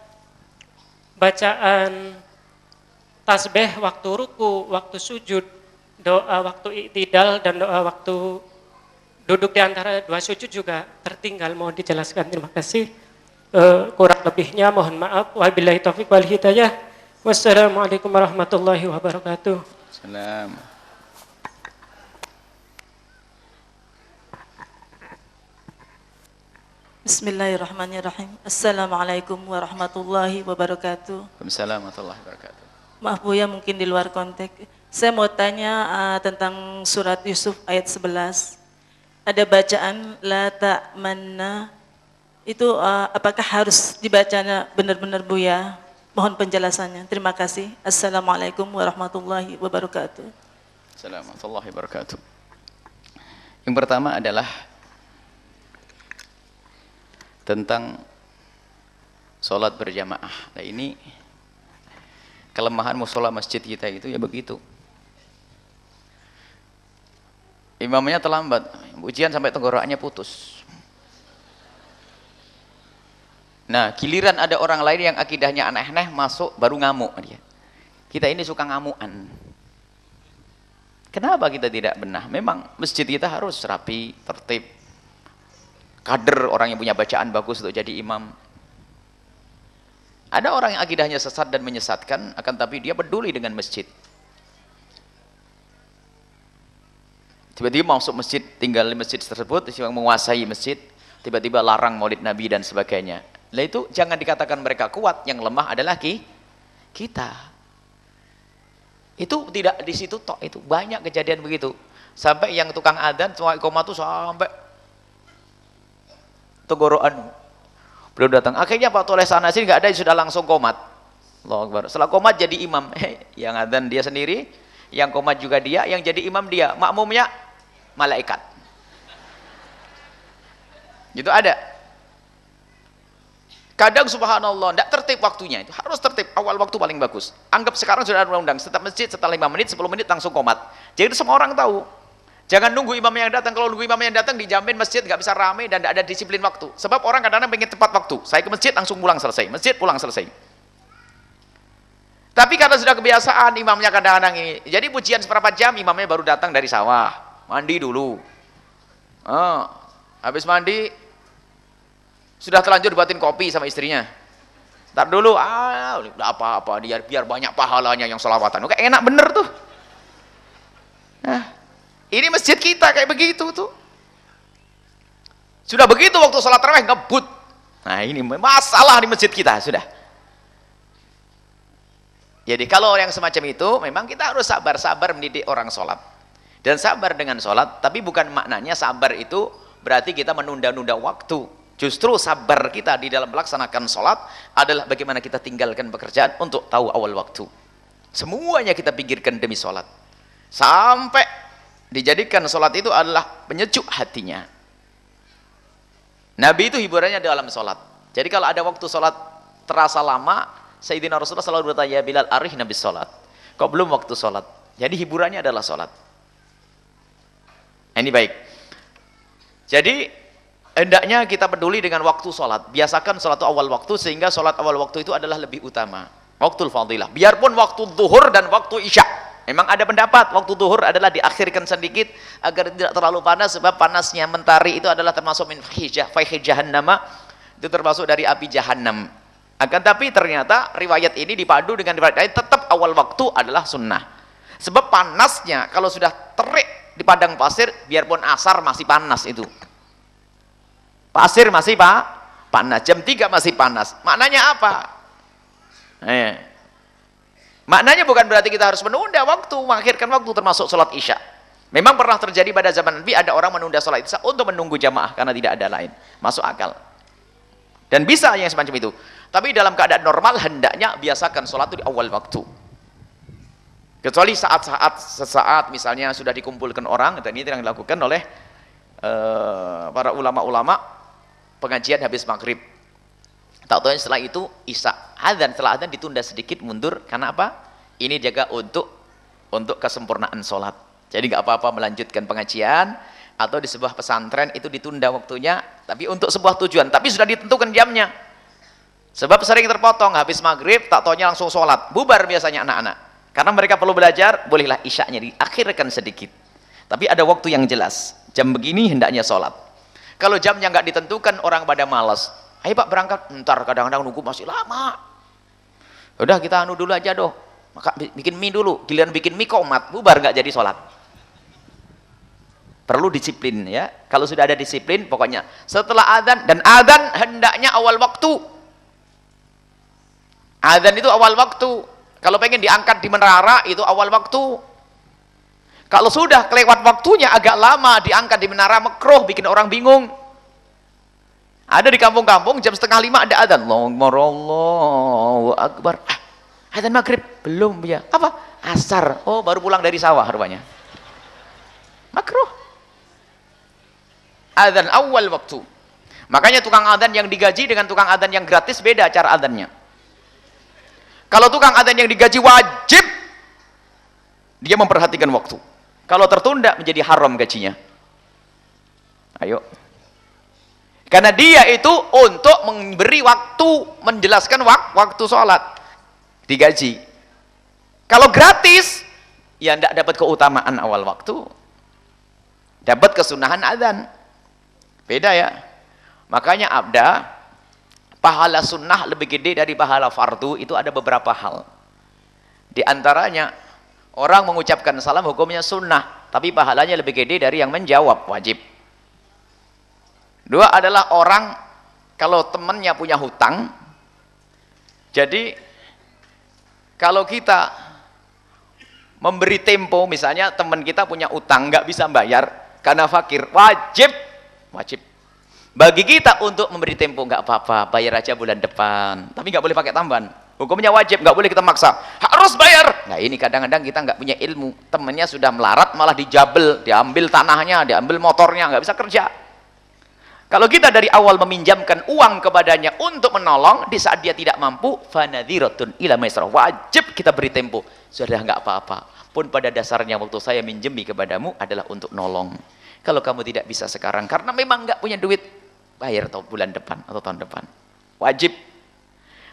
bacaan tasbih waktu ruku, waktu sujud, doa waktu i'tidal dan doa waktu duduk di antara dua sujud juga tertinggal. Mohon dijelaskan, terima kasih. Kurang lebihnya mohon maaf. Wabillahi taufiq wal hidayah. Wassalamualaikum warahmatullahi wabarakatuh. Salam. Bismillahirrahmanirrahim. Assalamualaikum warahmatullahi wabarakatuh. Waalaikumsalam warahmatullahi wabarakatuh. Maaf Buya, mungkin di luar konteks. Saya mau tanya tentang surat Yusuf ayat 11. Ada bacaan la ta'manna. Itu apakah harus dibacanya benar-benar Buya? Mohon penjelasannya. Terima kasih. Assalamualaikum warahmatullahi wabarakatuh. Assalamualaikum warahmatullahi wabarakatuh. Yang pertama adalah tentang sholat berjamaah. Nah, ini kelemahan musola masjid kita itu ya begitu. Imamnya terlambat, ujian sampai tenggorokannya putus. Nah, giliran ada orang lain yang akidahnya aneh-aneh masuk baru ngamuk dia. Kita ini suka ngamukan. Kenapa kita tidak benar? Memang masjid kita harus rapi, tertib. Kader orang yang punya bacaan bagus untuk jadi imam. Ada orang yang akidahnya sesat dan menyesatkan, akan tapi dia peduli dengan masjid. Tiba-tiba masuk masjid, tinggal di masjid tersebut, menguasai masjid, tiba-tiba larang maulid Nabi dan sebagainya. Lah itu jangan dikatakan mereka kuat, yang lemah adalah kita. Itu tidak di situ tok, itu banyak kejadian begitu. Sampai yang tukang adzan cuma iqamah itu sampai tenggorokan belum datang. Akhirnya Pak Toleh sana sini nggak ada, sudah langsung komat. Allahu Akbar. Setelah komat jadi imam. Yang adzan dia sendiri, yang komat juga dia, yang jadi imam dia, makmumnya malaikat. Itu ada. Kadang subhanallah, tidak tertib waktunya, itu harus tertib, awal waktu paling bagus. Anggap sekarang sudah ada undang-undang, setiap masjid setelah 5 menit, 10 menit langsung qomat. Jadi semua orang tahu. Jangan nunggu imam yang datang, kalau nunggu imam yang datang dijamin masjid nggak bisa ramai dan tidak ada disiplin waktu. Sebab orang kadang-kadang pengen tepat waktu, saya ke masjid langsung pulang selesai, masjid pulang selesai. Tapi karena sudah kebiasaan imamnya kadang-kadang ini, jadi pujian seperempat jam imamnya baru datang dari sawah, mandi dulu. Habis mandi, sudah terlanjur buatin kopi sama istrinya. Ntar dulu, udah apa-apa, biar banyak pahalanya yang selawatan. Oke, enak bener tuh. Nah, ini masjid kita kayak begitu tuh. Sudah begitu waktu sholat tarawih ngebut. Nah ini masalah di masjid kita, sudah. Jadi kalau yang semacam itu, memang kita harus sabar-sabar mendidik orang sholat. Dan sabar dengan sholat, tapi bukan maknanya sabar itu berarti kita menunda-nunda waktu. Justru sabar kita di dalam melaksanakan sholat adalah bagaimana kita tinggalkan pekerjaan untuk tahu awal waktu. Semuanya kita pikirkan demi sholat. Sampai dijadikan sholat itu adalah penyejuk hatinya. Nabi itu hiburannya dalam sholat. Jadi kalau ada waktu sholat terasa lama, Sayyidina Rasulullah selalu bertanya, Bilal, arih Nabi sholat. Kok belum waktu sholat? Jadi hiburannya adalah sholat. Ini baik. Jadi hendaknya kita peduli dengan waktu sholat. Biasakan sholat itu awal waktu, sehingga sholat awal waktu itu adalah lebih utama. Waktul fadilah. Biarpun waktu zuhur dan waktu isya. Memang ada pendapat, waktu zuhur adalah diakhirkan sedikit agar tidak terlalu panas, sebab panasnya mentari itu adalah termasuk min faihi jahannama, itu termasuk dari api jahannam. Akan tapi ternyata riwayat ini dipadu dengan riwayat lain, tetap awal waktu adalah sunnah. Sebab panasnya, kalau sudah terik di padang pasir, biarpun asar masih panas itu. Pasir masih panas, jam 3 masih panas. Maknanya apa? Maknanya bukan berarti kita harus menunda waktu, mengakhirkan waktu termasuk sholat isya. Memang pernah terjadi pada zaman Nabi, ada orang menunda sholat isya untuk menunggu jamaah karena tidak ada lain. Masuk akal. Dan bisa yang semacam itu. Tapi dalam keadaan normal hendaknya biasakan sholat itu di awal waktu. Kecuali sesaat misalnya sudah dikumpulkan orang, dan ini yang dilakukan oleh para ulama-ulama, pengajian habis maghrib. Tak tahu setelah itu isya, adzan, setelah adzan ditunda sedikit mundur. Karena apa? Ini jaga untuk kesempurnaan sholat. Jadi nggak apa-apa melanjutkan pengajian atau di sebuah pesantren itu ditunda waktunya, tapi untuk sebuah tujuan. Tapi sudah ditentukan jamnya. Sebab sering terpotong habis maghrib, tak taunya langsung sholat. Bubar biasanya anak-anak. Karena mereka perlu belajar, bolehlah isyaknya diakhirkan sedikit. Tapi ada waktu yang jelas. Jam begini hendaknya sholat. Kalau jamnya nggak ditentukan, orang pada malas. Ayo Pak berangkat, ntar kadang-kadang nunggu masih lama. Udah kita anu dulu aja doh. Maka bikin mie dulu, giliran bikin mie komat, bubar nggak jadi sholat. Perlu disiplin ya. Kalau sudah ada disiplin, pokoknya setelah adzan, dan adzan hendaknya awal waktu. Adzan itu awal waktu. Kalau pengen diangkat di menara itu awal waktu. Kalau sudah kelewat waktunya agak lama diangkat di menara, makruh, bikin orang bingung. Ada di kampung-kampung jam 4:30 ada adzan. Allahu Akbar. Adzan maghrib belum ya. Apa? Asar. Oh, baru pulang dari sawah rupanya. Makruh. Adzan awal waktu. Makanya tukang adzan yang digaji dengan tukang adzan yang gratis beda cara adzannya. Kalau tukang adzan yang digaji wajib, dia memperhatikan waktu. Kalau tertunda menjadi haram gajinya. Ayo. Karena dia itu untuk memberi waktu, menjelaskan waktu sholat. Digaji. Kalau gratis, ya tidak dapat keutamaan awal waktu. Dapat kesunahan adzan. Beda ya. Makanya abda, pahala sunnah lebih gede dari pahala fardu, itu ada beberapa hal. Di antaranya, orang mengucapkan salam hukumnya sunnah, tapi pahalanya lebih gede dari yang menjawab wajib. Dua adalah orang kalau temannya punya hutang, jadi kalau kita memberi tempo, misalnya teman kita punya utang nggak bisa bayar karena fakir, wajib bagi kita untuk memberi tempo. Nggak apa-apa, bayar aja bulan depan, tapi nggak boleh pakai tambahan. Hukumnya wajib, nggak boleh kita maksa harus bayar. Nah ini kadang-kadang kita nggak punya ilmu, temennya sudah melarat malah dijabel, diambil tanahnya, diambil motornya, nggak bisa kerja. Kalau kita dari awal meminjamkan uang kepadanya untuk menolong, di saat dia tidak mampu, fanadhiratun ila maisarah, wajib kita beri tempo. Sudah enggak apa-apa. Pun pada dasarnya waktu saya minjemi kepadamu adalah untuk nolong. Kalau kamu tidak bisa sekarang karena memang enggak punya duit, bayar bulan depan atau tahun depan. Wajib.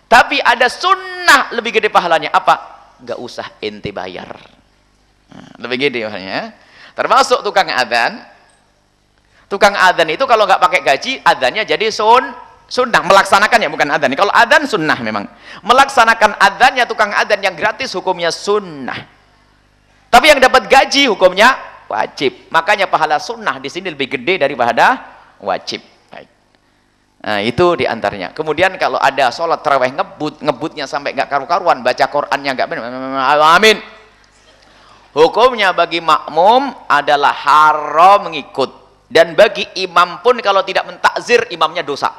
Tapi ada sunnah lebih gede pahalanya. Apa? Enggak usah ente bayar. Nah, lebih gede pahalanya. Termasuk tukang adzan. Tukang adzan itu kalau nggak pakai gaji, adzannya jadi sunnah, melaksanakannya bukan adzan. Kalau adzan sunnah memang. Melaksanakan adzannya tukang adzan yang gratis hukumnya sunnah. Tapi yang dapat gaji hukumnya wajib. Makanya pahala sunnah di sini lebih gede daripada wajib. Baik. Nah, itu diantaranya. Kemudian kalau ada sholat tarawih ngebutnya sampai nggak karu-karuan, baca Qur'annya nggak benar. Amin. Hukumnya bagi makmum adalah haram mengikut. Dan bagi imam pun kalau tidak mentakzir, imamnya dosa.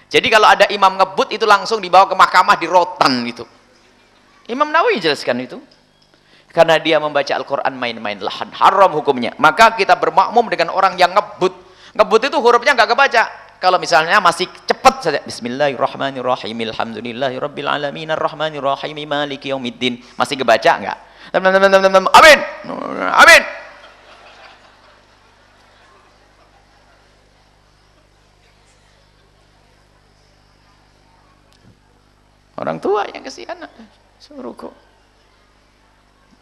Jadi kalau ada imam ngebut itu langsung dibawa ke mahkamah, di rotan gitu. Imam Nawawi jelaskan itu. Karena dia membaca Al-Quran main-main, lahan haram hukumnya. Maka kita bermakmum dengan orang yang ngebut. Ngebut itu hurufnya nggak kebaca. Kalau misalnya masih cepat saja, Bismillahirrahmanirrahim, Alhamdulillahirabbil alamin, Arrahmanirrahim, Maliki yaumiddin, masih kebaca enggak? Amin. Amin. Orang tua yang kasih anak suruh kok.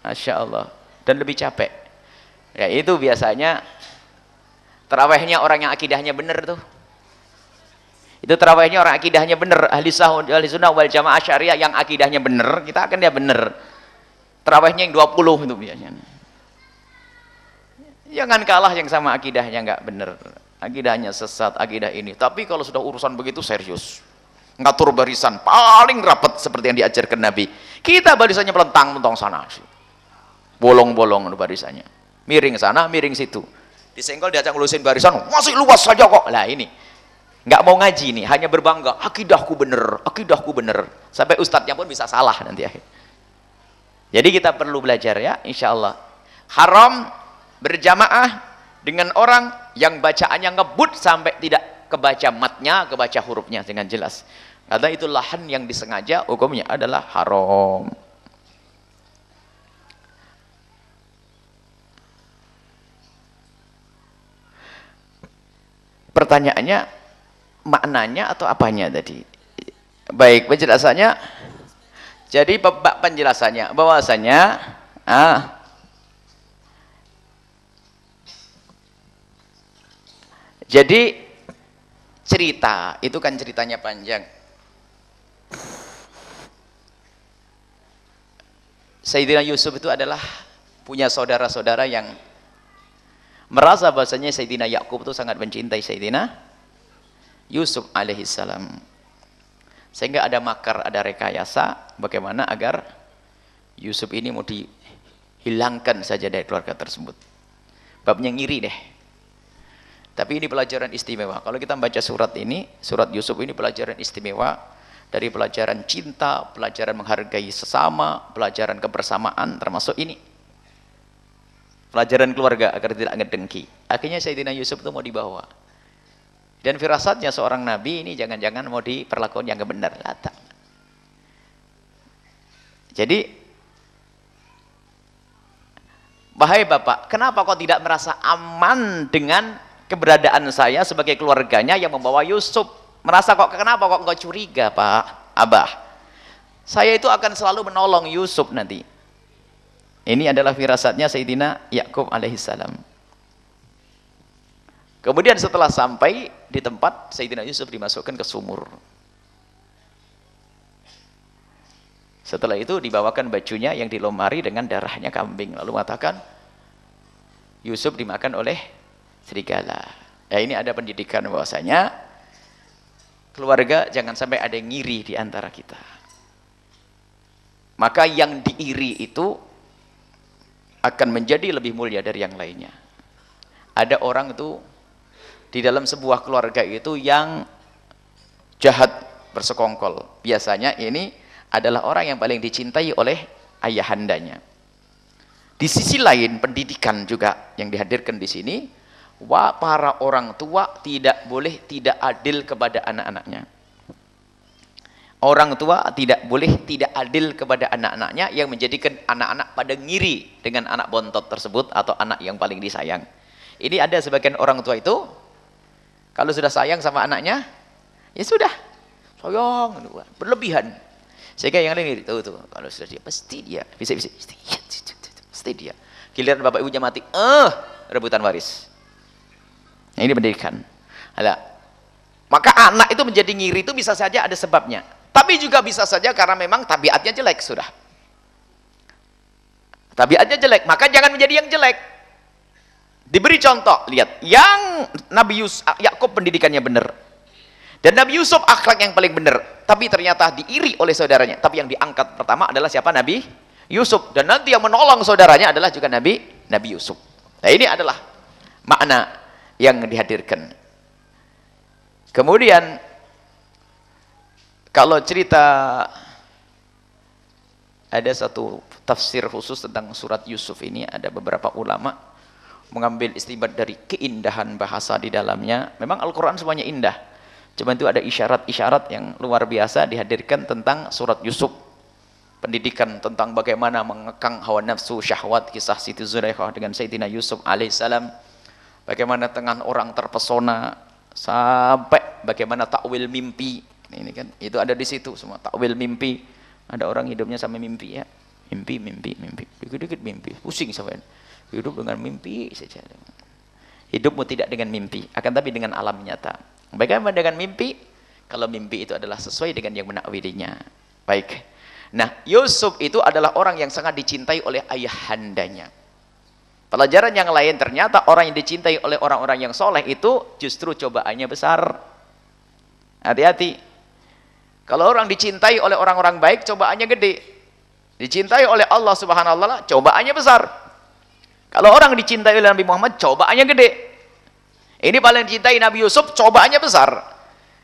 Masya Allah. Dan lebih capek. Ya itu biasanya tarawihnya orang yang akidahnya benar tuh. Itu tarawihnya orang akidahnya benar, ahli sunnah wal jamaah syariah yang akidahnya benar, kita akan dia benar. Tarawihnya yang 20 itu biasanya. Jangan kalah yang sama akidahnya enggak benar. Akidahnya sesat, akidah ini. Tapi kalau sudah urusan begitu serius. Ngatur barisan paling rapat seperti yang diajarkan Nabi. Kita barisannya melentang sana, bolong-bolong barisannya, miring sana miring situ, disenggol diajak ngurusin barisan masih luas saja kok. Lah ini nggak mau ngaji nih, hanya berbangga akidahku bener, sampai ustadznya pun bisa salah nanti akhir. Jadi kita perlu belajar ya, insya Allah. Haram berjamaah dengan orang yang bacaannya ngebut sampai tidak kebaca matnya, kebaca hurufnya dengan jelas. Karena itu lahan yang disengaja, hukumnya adalah haram. Pertanyaannya, maknanya atau apanya tadi? Baik, penjelasannya. Jadi penjelasannya bahwasanya jadi cerita itu kan ceritanya panjang. Sayyidina Yusuf itu adalah punya saudara-saudara yang merasa bahasanya Sayyidina Yakub itu sangat mencintai Sayyidina Yusuf alaihissalam, sehingga ada makar, ada rekayasa bagaimana agar Yusuf ini mau dihilangkan saja dari keluarga tersebut. Babnya ngiri deh. Tapi ini pelajaran istimewa. Kalau kita membaca surat ini, surat Yusuf ini pelajaran istimewa. Dari pelajaran cinta, pelajaran menghargai sesama, pelajaran kebersamaan, termasuk ini. Pelajaran keluarga agar tidak ngedengki. Akhirnya Sayyidina Yusuf itu mau dibawa. Dan firasatnya seorang nabi ini jangan-jangan mau diperlakukan yang benar. Lata. Jadi, bahaya Bapak, kenapa kok tidak merasa aman dengan keberadaan saya sebagai keluarganya yang membawa Yusuf? Merasa kok kenapa kok enggak curiga Pak Abah? Saya itu akan selalu menolong Yusuf nanti. Ini adalah firasatnya Sayyidina Yakub alaihissalam. Kemudian setelah sampai di tempat, Sayyidina Yusuf dimasukkan ke sumur. Setelah itu dibawakan bajunya yang dilomari dengan darahnya kambing. Lalu mengatakan Yusuf dimakan oleh serigala. Ya ini ada pendidikan bahwasanya keluarga jangan sampai ada yang ngiri di antara kita. Maka yang diiri itu akan menjadi lebih mulia dari yang lainnya. Ada orang itu di dalam sebuah keluarga itu yang jahat bersekongkol. Biasanya ini adalah orang yang paling dicintai oleh ayahandanya. Di sisi lain pendidikan juga yang dihadirkan di sini, para orang tua tidak boleh tidak adil kepada anak-anaknya. Orang tua tidak boleh tidak adil kepada anak-anaknya yang menjadikan anak-anak pada ngiri dengan anak bontot tersebut atau anak yang paling disayang. Ini ada sebagian orang tua itu, kalau sudah sayang sama anaknya, ya sudah, sayang, berlebihan. Sehingga yang lain itu tuh, kalau sudah dia, pasti dia, bisa, pasti dia. Giliran bapak ibunya mati, rebutan waris. Nah, ini pendidikan. Maka anak itu menjadi ngiri itu bisa saja ada sebabnya. Tapi juga bisa saja karena memang tabiatnya jelek sudah. Tabiatnya jelek, maka jangan menjadi yang jelek. Diberi contoh, lihat, yang Nabi Yakub pendidikannya benar. Dan Nabi Yusuf akhlak yang paling benar. Tapi ternyata diiri oleh saudaranya. Tapi yang diangkat pertama adalah siapa? Nabi Yusuf. Dan nanti yang menolong saudaranya adalah juga Nabi Yusuf. Nah, ini adalah makna yang dihadirkan. Kemudian kalau cerita ada satu tafsir khusus tentang surat Yusuf ini, ada beberapa ulama mengambil istinbat dari keindahan bahasa di dalamnya. Memang Al-Quran semuanya indah, cuma itu ada isyarat-isyarat yang luar biasa dihadirkan tentang surat Yusuf. Pendidikan tentang bagaimana mengekang hawa nafsu, syahwat, kisah Siti Zulaikha dengan Sayyidina Yusuf alaihissalam, bagaimana tengah orang terpesona, sampai bagaimana takwil mimpi. Ini kan itu ada di situ semua, takwil mimpi. Ada orang hidupnya sama mimpi ya, mimpi, dikit-dikit mimpi, pusing sampai hidup dengan mimpi saja. Hidupmu tidak dengan mimpi, akan tapi dengan alam nyata. Bagaimana dengan mimpi? Kalau mimpi itu adalah sesuai dengan yang menakwilinya. Baik. Nah, Yusuf itu adalah orang yang sangat dicintai oleh ayahandanya. Pelajaran yang lain, ternyata orang yang dicintai oleh orang-orang yang soleh itu justru cobaannya besar. Hati-hati. Kalau orang dicintai oleh orang-orang baik, cobaannya gede. Dicintai oleh Allah Subhanahu wa taala, cobaannya besar. Kalau orang dicintai oleh Nabi Muhammad, cobaannya gede. Ini paling dicintai Nabi Yusuf, cobaannya besar.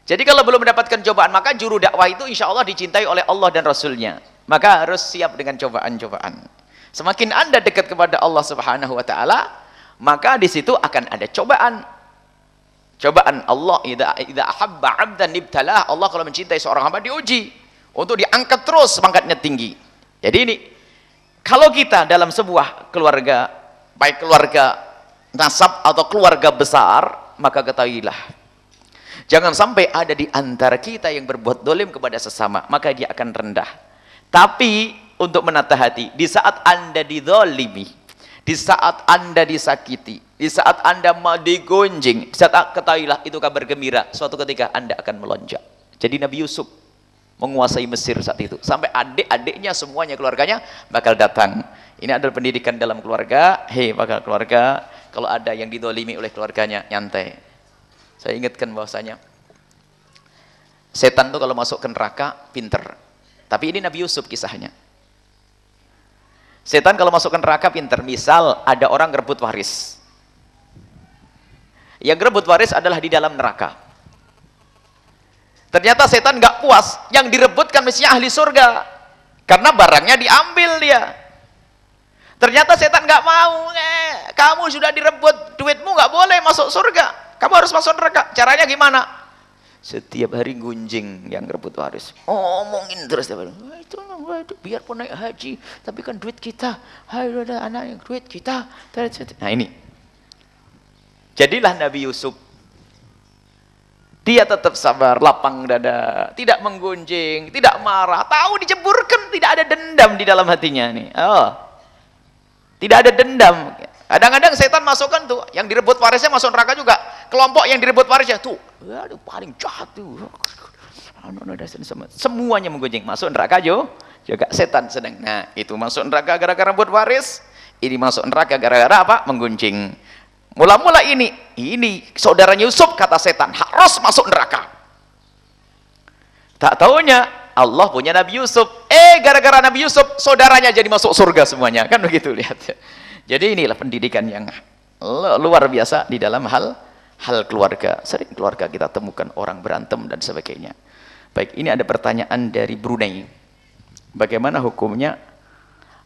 Jadi kalau belum mendapatkan cobaan, maka juru dakwah itu insya Allah dicintai oleh Allah dan Rasulnya. Maka harus siap dengan cobaan-cobaan. Semakin Anda dekat kepada Allah Subhanahu wa taala, maka di situ akan ada cobaan. Cobaan Allah, idza ahabba 'abdan ibtalah. Allah kalau mencintai seorang hamba diuji untuk diangkat terus pangkatnya tinggi. Jadi ini kalau kita dalam sebuah keluarga, baik keluarga nasab atau keluarga besar, maka ketahuilah jangan sampai ada di antara kita yang berbuat dolim kepada sesama, maka dia akan rendah. Tapi untuk menata hati, di saat Anda didolimi, di saat Anda disakiti, di saat Anda mau digonjing, saat ketahuilah itu kabar gembira, suatu ketika Anda akan melonjak. Jadi Nabi Yusuf menguasai Mesir saat itu, sampai adik-adiknya semuanya, keluarganya bakal datang. Ini adalah pendidikan dalam keluarga. Hei bakal keluarga, kalau ada yang didolimi oleh keluarganya, nyantai. Saya ingatkan bahwasanya setan tuh kalau masuk ke neraka pinter, tapi ini Nabi Yusuf kisahnya. Setan kalau masuk ke neraka pinter. Misal ada orang ngerebut waris, yang ngerebut waris adalah di dalam neraka. Ternyata setan nggak puas, yang direbutkan mestinya ahli surga karena barangnya diambil dia. Ternyata setan nggak mau, kamu sudah direbut, duitmu nggak boleh masuk surga, kamu harus masuk neraka. Caranya gimana? Setiap hari gunjing yang ngerebut waris, omongin terus itu biarpun naik haji, tapi kan duit kita, ayo ada anak yang duit kita. Nah ini, jadilah Nabi Yusuf, dia tetap sabar, lapang dada, tidak menggunjing, tidak marah, tahu diceburkan, tidak ada dendam di dalam hatinya nih. Tidak ada dendam. Kadang-kadang setan masukkan tuh, yang direbut warisnya masuk neraka juga. Kelompok yang direbut warisnya tuh, aduh paling jahat tuh. Semuanya menggunjing, masuk neraka juga setan sedang. Nah, itu masuk neraka gara-gara buat waris, ini masuk neraka gara-gara apa? Menggunjing. Mula-mula ini saudaranya Yusuf, kata setan, harus masuk neraka. Tak taunya Allah punya Nabi Yusuf. Gara-gara Nabi Yusuf, saudaranya jadi masuk surga semuanya. Kan begitu, lihat. Jadi inilah pendidikan yang luar biasa di dalam hal keluarga. Sering keluarga kita temukan orang berantem dan sebagainya. Baik, ini ada pertanyaan dari Brunei. Bagaimana hukumnya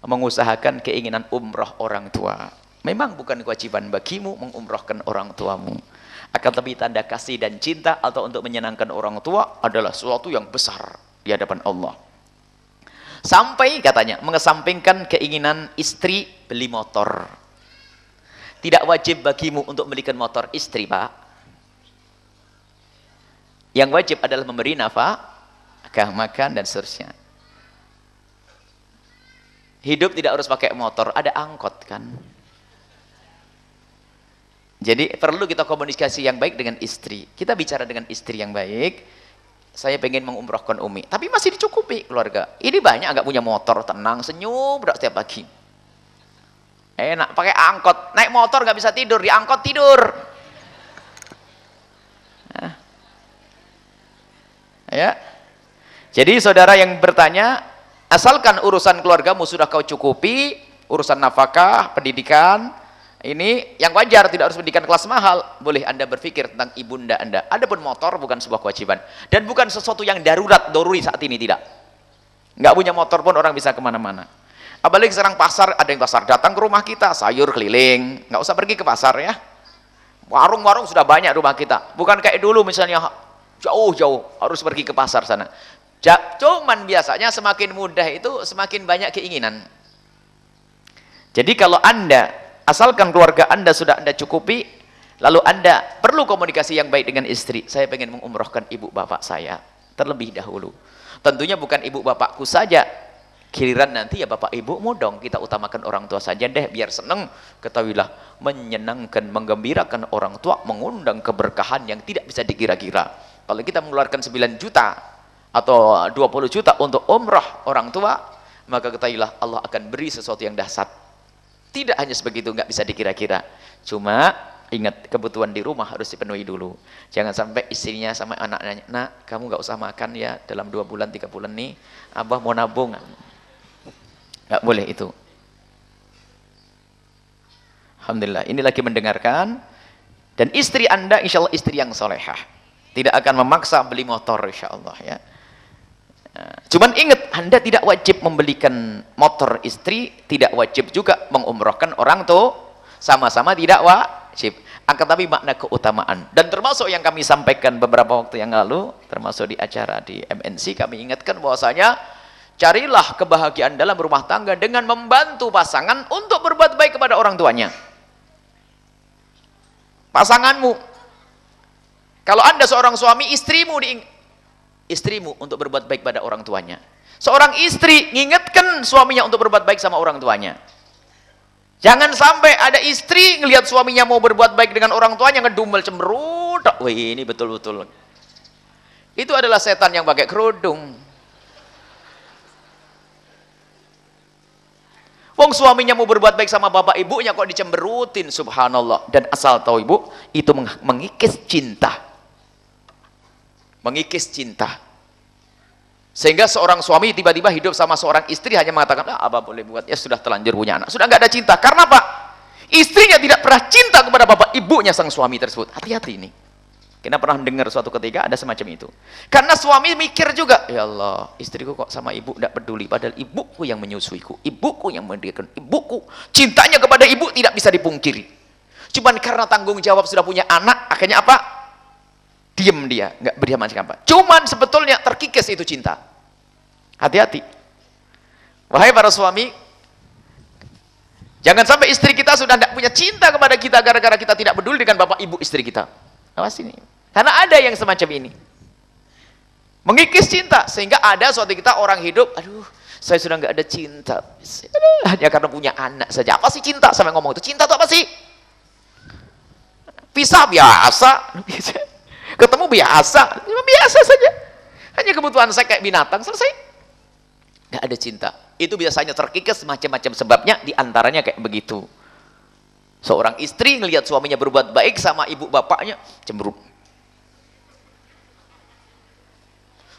mengusahakan keinginan umrah orang tua? Memang bukan kewajiban bagimu mengumrohkan orang tuamu. Akan tetapi tanda kasih dan cinta atau untuk menyenangkan orang tua adalah sesuatu yang besar di hadapan Allah. Sampai katanya mengesampingkan keinginan istri beli motor. Tidak wajib bagimu untuk belikan motor istri, Pak. Yang wajib adalah memberi nafkah, makan dan seterusnya. Hidup tidak harus pakai motor, ada angkot kan. Jadi perlu kita komunikasi yang baik dengan istri. Kita bicara dengan istri yang baik. Saya pengen mengumrohkan Umi, tapi masih dicukupi keluarga. Ini banyak nggak punya motor, tenang, senyum setiap pagi. Enak pakai angkot, naik motor nggak bisa tidur, di angkot tidur. Nah. Ya. Jadi saudara yang bertanya, asalkan urusan keluargamu sudah kau cukupi, urusan nafkah, pendidikan, ini yang wajar, tidak harus pendidikan kelas mahal. Boleh Anda berpikir tentang ibunda Anda. Adapun motor bukan sebuah kewajiban. Dan bukan sesuatu yang darurat, doruri saat ini, tidak. Nggak punya motor pun orang bisa kemana-mana. Apalagi sekarang pasar, ada yang pasar datang ke rumah kita, sayur keliling. Nggak usah pergi ke pasar ya. Warung-warung sudah banyak rumah kita. Bukan kayak dulu misalnya, jauh-jauh, harus pergi ke pasar sana. Cuman biasanya semakin mudah itu, semakin banyak keinginan. Jadi kalau Anda asalkan keluarga Anda sudah Anda cukupi, lalu Anda perlu komunikasi yang baik dengan istri. Saya pengen mengumrohkan ibu bapak saya terlebih dahulu. Tentunya bukan ibu bapakku saja. Giliran nanti ya bapak ibumu dong. Kita utamakan orang tua saja deh, biar seneng. Ketahuilah, menyenangkan, menggembirakan orang tua, mengundang keberkahan yang tidak bisa dikira-kira. Kalau kita mengeluarkan 9 juta atau 20 juta untuk umrah orang tua, maka ketahuilah Allah akan beri sesuatu yang dahsyat. Tidak hanya sebegitu, nggak bisa dikira-kira. Cuma ingat, kebutuhan di rumah harus dipenuhi dulu. Jangan sampai istrinya sama anaknya, nak kamu nggak usah makan ya dalam 2 bulan 3 bulan nih, abah mau nabung. Nggak boleh itu. Alhamdulillah, ini lagi mendengarkan. Dan istri Anda insya Allah istri yang solehah, tidak akan memaksa beli motor insya Allah ya. Cuman ingat, Anda tidak wajib membelikan motor istri, tidak wajib juga mengumrohkan orang tuh, sama-sama tidak wajib. Akan tapi makna keutamaan. Dan termasuk yang kami sampaikan beberapa waktu yang lalu, termasuk di acara di MNC, kami ingatkan bahwasanya carilah kebahagiaan dalam rumah tangga dengan membantu pasangan untuk berbuat baik kepada orang tuanya. Pasanganmu, kalau Anda seorang suami, istrimu untuk berbuat baik pada orang tuanya. Seorang istri mengingatkan suaminya untuk berbuat baik sama orang tuanya. Jangan sampai ada istri ngelihat suaminya mau berbuat baik dengan orang tuanya, ngedumel cemberut. Wih, ini betul-betul. Itu adalah setan yang pakai kerudung. Wong suaminya mau berbuat baik sama bapak ibunya kok dicemberutin, subhanallah. Dan asal tahu ibu, itu mengikis cinta. Mengikis cinta. Sehingga seorang suami tiba-tiba hidup sama seorang istri hanya mengatakan, abah boleh buat, ya sudah telanjur punya anak. Sudah nggak ada cinta. Karena apa? Istrinya tidak pernah cinta kepada bapak ibunya sang suami tersebut. Hati-hati ini. Kita pernah mendengar suatu ketika ada semacam itu. Karena suami mikir juga, ya Allah, istriku kok sama ibu tidak peduli. Padahal ibuku yang menyusuiku, ibuku yang mendirikan, ibuku. Cintanya kepada ibu tidak bisa dipungkiri. Cuman karena tanggung jawab sudah punya anak, akhirnya apa? Diam dia, nggak beri macam apa. Cuman sebetulnya terkikis itu cinta. Hati-hati. Wahai para suami, jangan sampai istri kita sudah tidak punya cinta kepada kita gara-gara kita tidak peduli dengan bapak ibu istri kita. Awas ini. Karena ada yang semacam ini. Mengikis cinta sehingga ada suatu kita orang hidup, aduh, saya sudah nggak ada cinta. Hanya karena punya anak saja. Apa sih cinta? Sampai ngomong itu. Cinta itu apa sih? Pisah biasa. Ketemu biasa, biasa saja. Hanya kebutuhan saya kayak binatang, selesai. Nggak ada cinta. Itu biasanya terkikis macam-macam sebabnya, diantaranya kayak begitu. Seorang istri ngelihat suaminya berbuat baik sama ibu bapaknya, cemberut.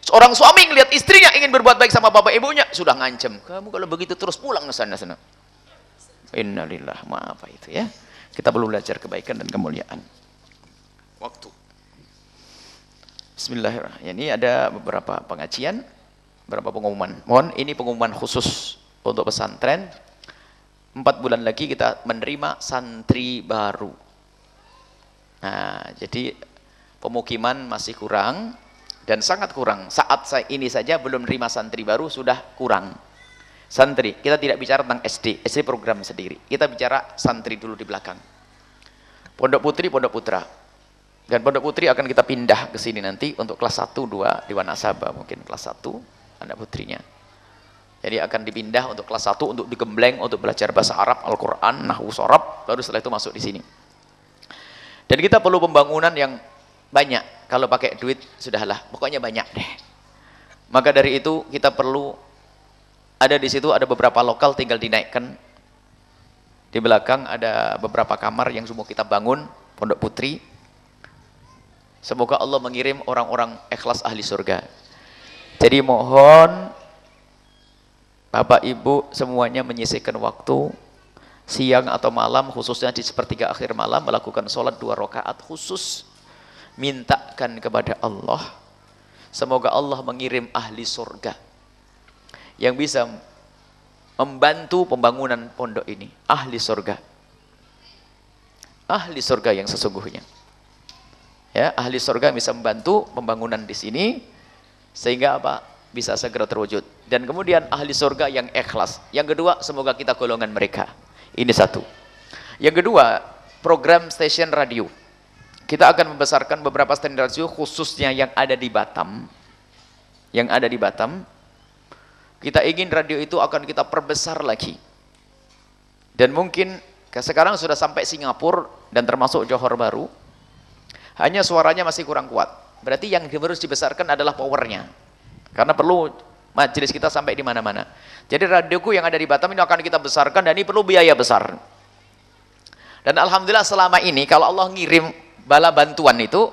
Seorang suami ngelihat istrinya ingin berbuat baik sama bapak ibunya, sudah ngancem. Kamu kalau begitu terus pulang ke sana-sana. Innalillah, maaf itu ya. Kita perlu belajar kebaikan dan kemuliaan. Waktu. Bismillahirrahmanirrahim. Ini ada beberapa pengajian, beberapa pengumuman. Mohon ini pengumuman khusus untuk pesantren. 4 bulan lagi kita menerima santri baru. Nah, jadi pemukiman masih kurang dan sangat kurang. Saat ini saja belum menerima santri baru sudah kurang. Santri, kita tidak bicara tentang SD program sendiri. Kita bicara santri dulu di belakang. Pondok Putri, Pondok Putra. Dan Pondok Putri akan kita pindah ke sini nanti untuk kelas 1, 2 di Wanasaba, mungkin kelas 1 anak putrinya. Jadi akan dipindah untuk kelas 1 untuk digembleng untuk belajar bahasa Arab, Al-Qur'an, nahwu sharaf, baru setelah itu masuk di sini. Dan kita perlu pembangunan yang banyak. Kalau pakai duit sudahlah, pokoknya banyak deh. Maka dari itu kita perlu ada di situ ada beberapa lokal tinggal dinaikkan. Di belakang ada beberapa kamar yang semua kita bangun, Pondok Putri. Semoga Allah mengirim orang-orang ikhlas ahli surga. Jadi mohon Bapak Ibu semuanya menyisihkan waktu siang atau malam, khususnya di sepertiga akhir malam, melakukan sholat 2 rakaat khusus, mintakan kepada Allah semoga Allah mengirim ahli surga yang bisa membantu pembangunan pondok ini. Ahli surga yang sesungguhnya, ya, ahli surga bisa membantu pembangunan di sini sehingga apa? Bisa segera terwujud. Dan kemudian ahli surga yang ikhlas. Yang kedua, semoga kita golongan mereka. Ini satu. Yang kedua, program stasiun radio. Kita akan membesarkan beberapa stasiun radio khususnya yang ada di Batam. Yang ada di Batam. Kita ingin radio itu akan kita perbesar lagi. Dan mungkin sekarang sudah sampai Singapura dan termasuk Johor Bahru. Hanya suaranya masih kurang kuat. Berarti yang harus dibesarkan adalah powernya. Karena perlu majelis kita sampai di mana-mana. Jadi radioku yang ada di Batam ini akan kita besarkan dan ini perlu biaya besar. Dan alhamdulillah selama ini kalau Allah ngirim bala bantuan itu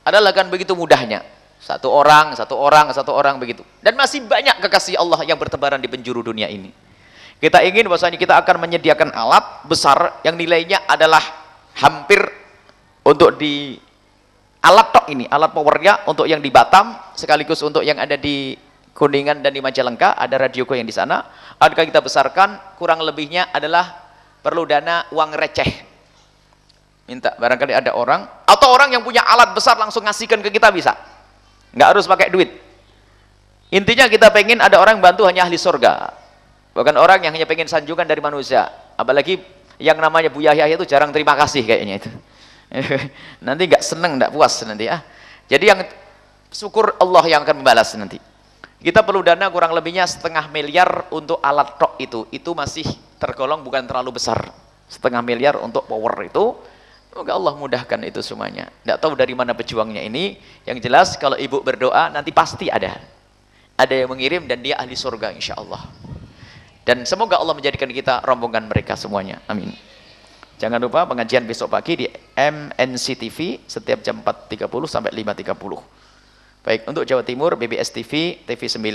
adalah kan begitu mudahnya. Satu orang begitu. Dan masih banyak kekasih Allah yang bertebaran di penjuru dunia ini. Kita ingin bahwasanya kita akan menyediakan alat besar yang nilainya adalah hampir untuk di alat tok ini, alat powernya untuk yang di Batam, sekaligus untuk yang ada di Kuningan dan di Majalengka, ada radioku yang di sana. Akan kita besarkan, kurang lebihnya adalah perlu dana uang receh. Minta, barangkali ada orang, atau orang yang punya alat besar langsung ngasihkan ke kita bisa. Nggak harus pakai duit. Intinya kita pengen ada orang bantu hanya ahli surga. Bukan orang yang hanya pengen sanjungan dari manusia. Apalagi yang namanya Bu Yahya itu jarang terima kasih kayaknya itu. Nanti nggak seneng, nggak puas nanti ya. Jadi yang syukur Allah yang akan membalas nanti. Kita perlu dana kurang lebihnya 0,5 miliar untuk alat tok itu masih tergolong bukan terlalu besar. 0,5 miliar untuk power itu, semoga Allah mudahkan itu semuanya. Nggak tahu dari mana pejuangnya ini. Yang jelas kalau ibu berdoa nanti pasti ada yang mengirim dan dia ahli surga insya Allah. Dan semoga Allah menjadikan kita rombongan mereka semuanya. Amin. Jangan lupa pengajian besok pagi di MNC TV setiap jam 4.30 sampai 5.30. Baik, untuk Jawa Timur BBS TV, TV 9.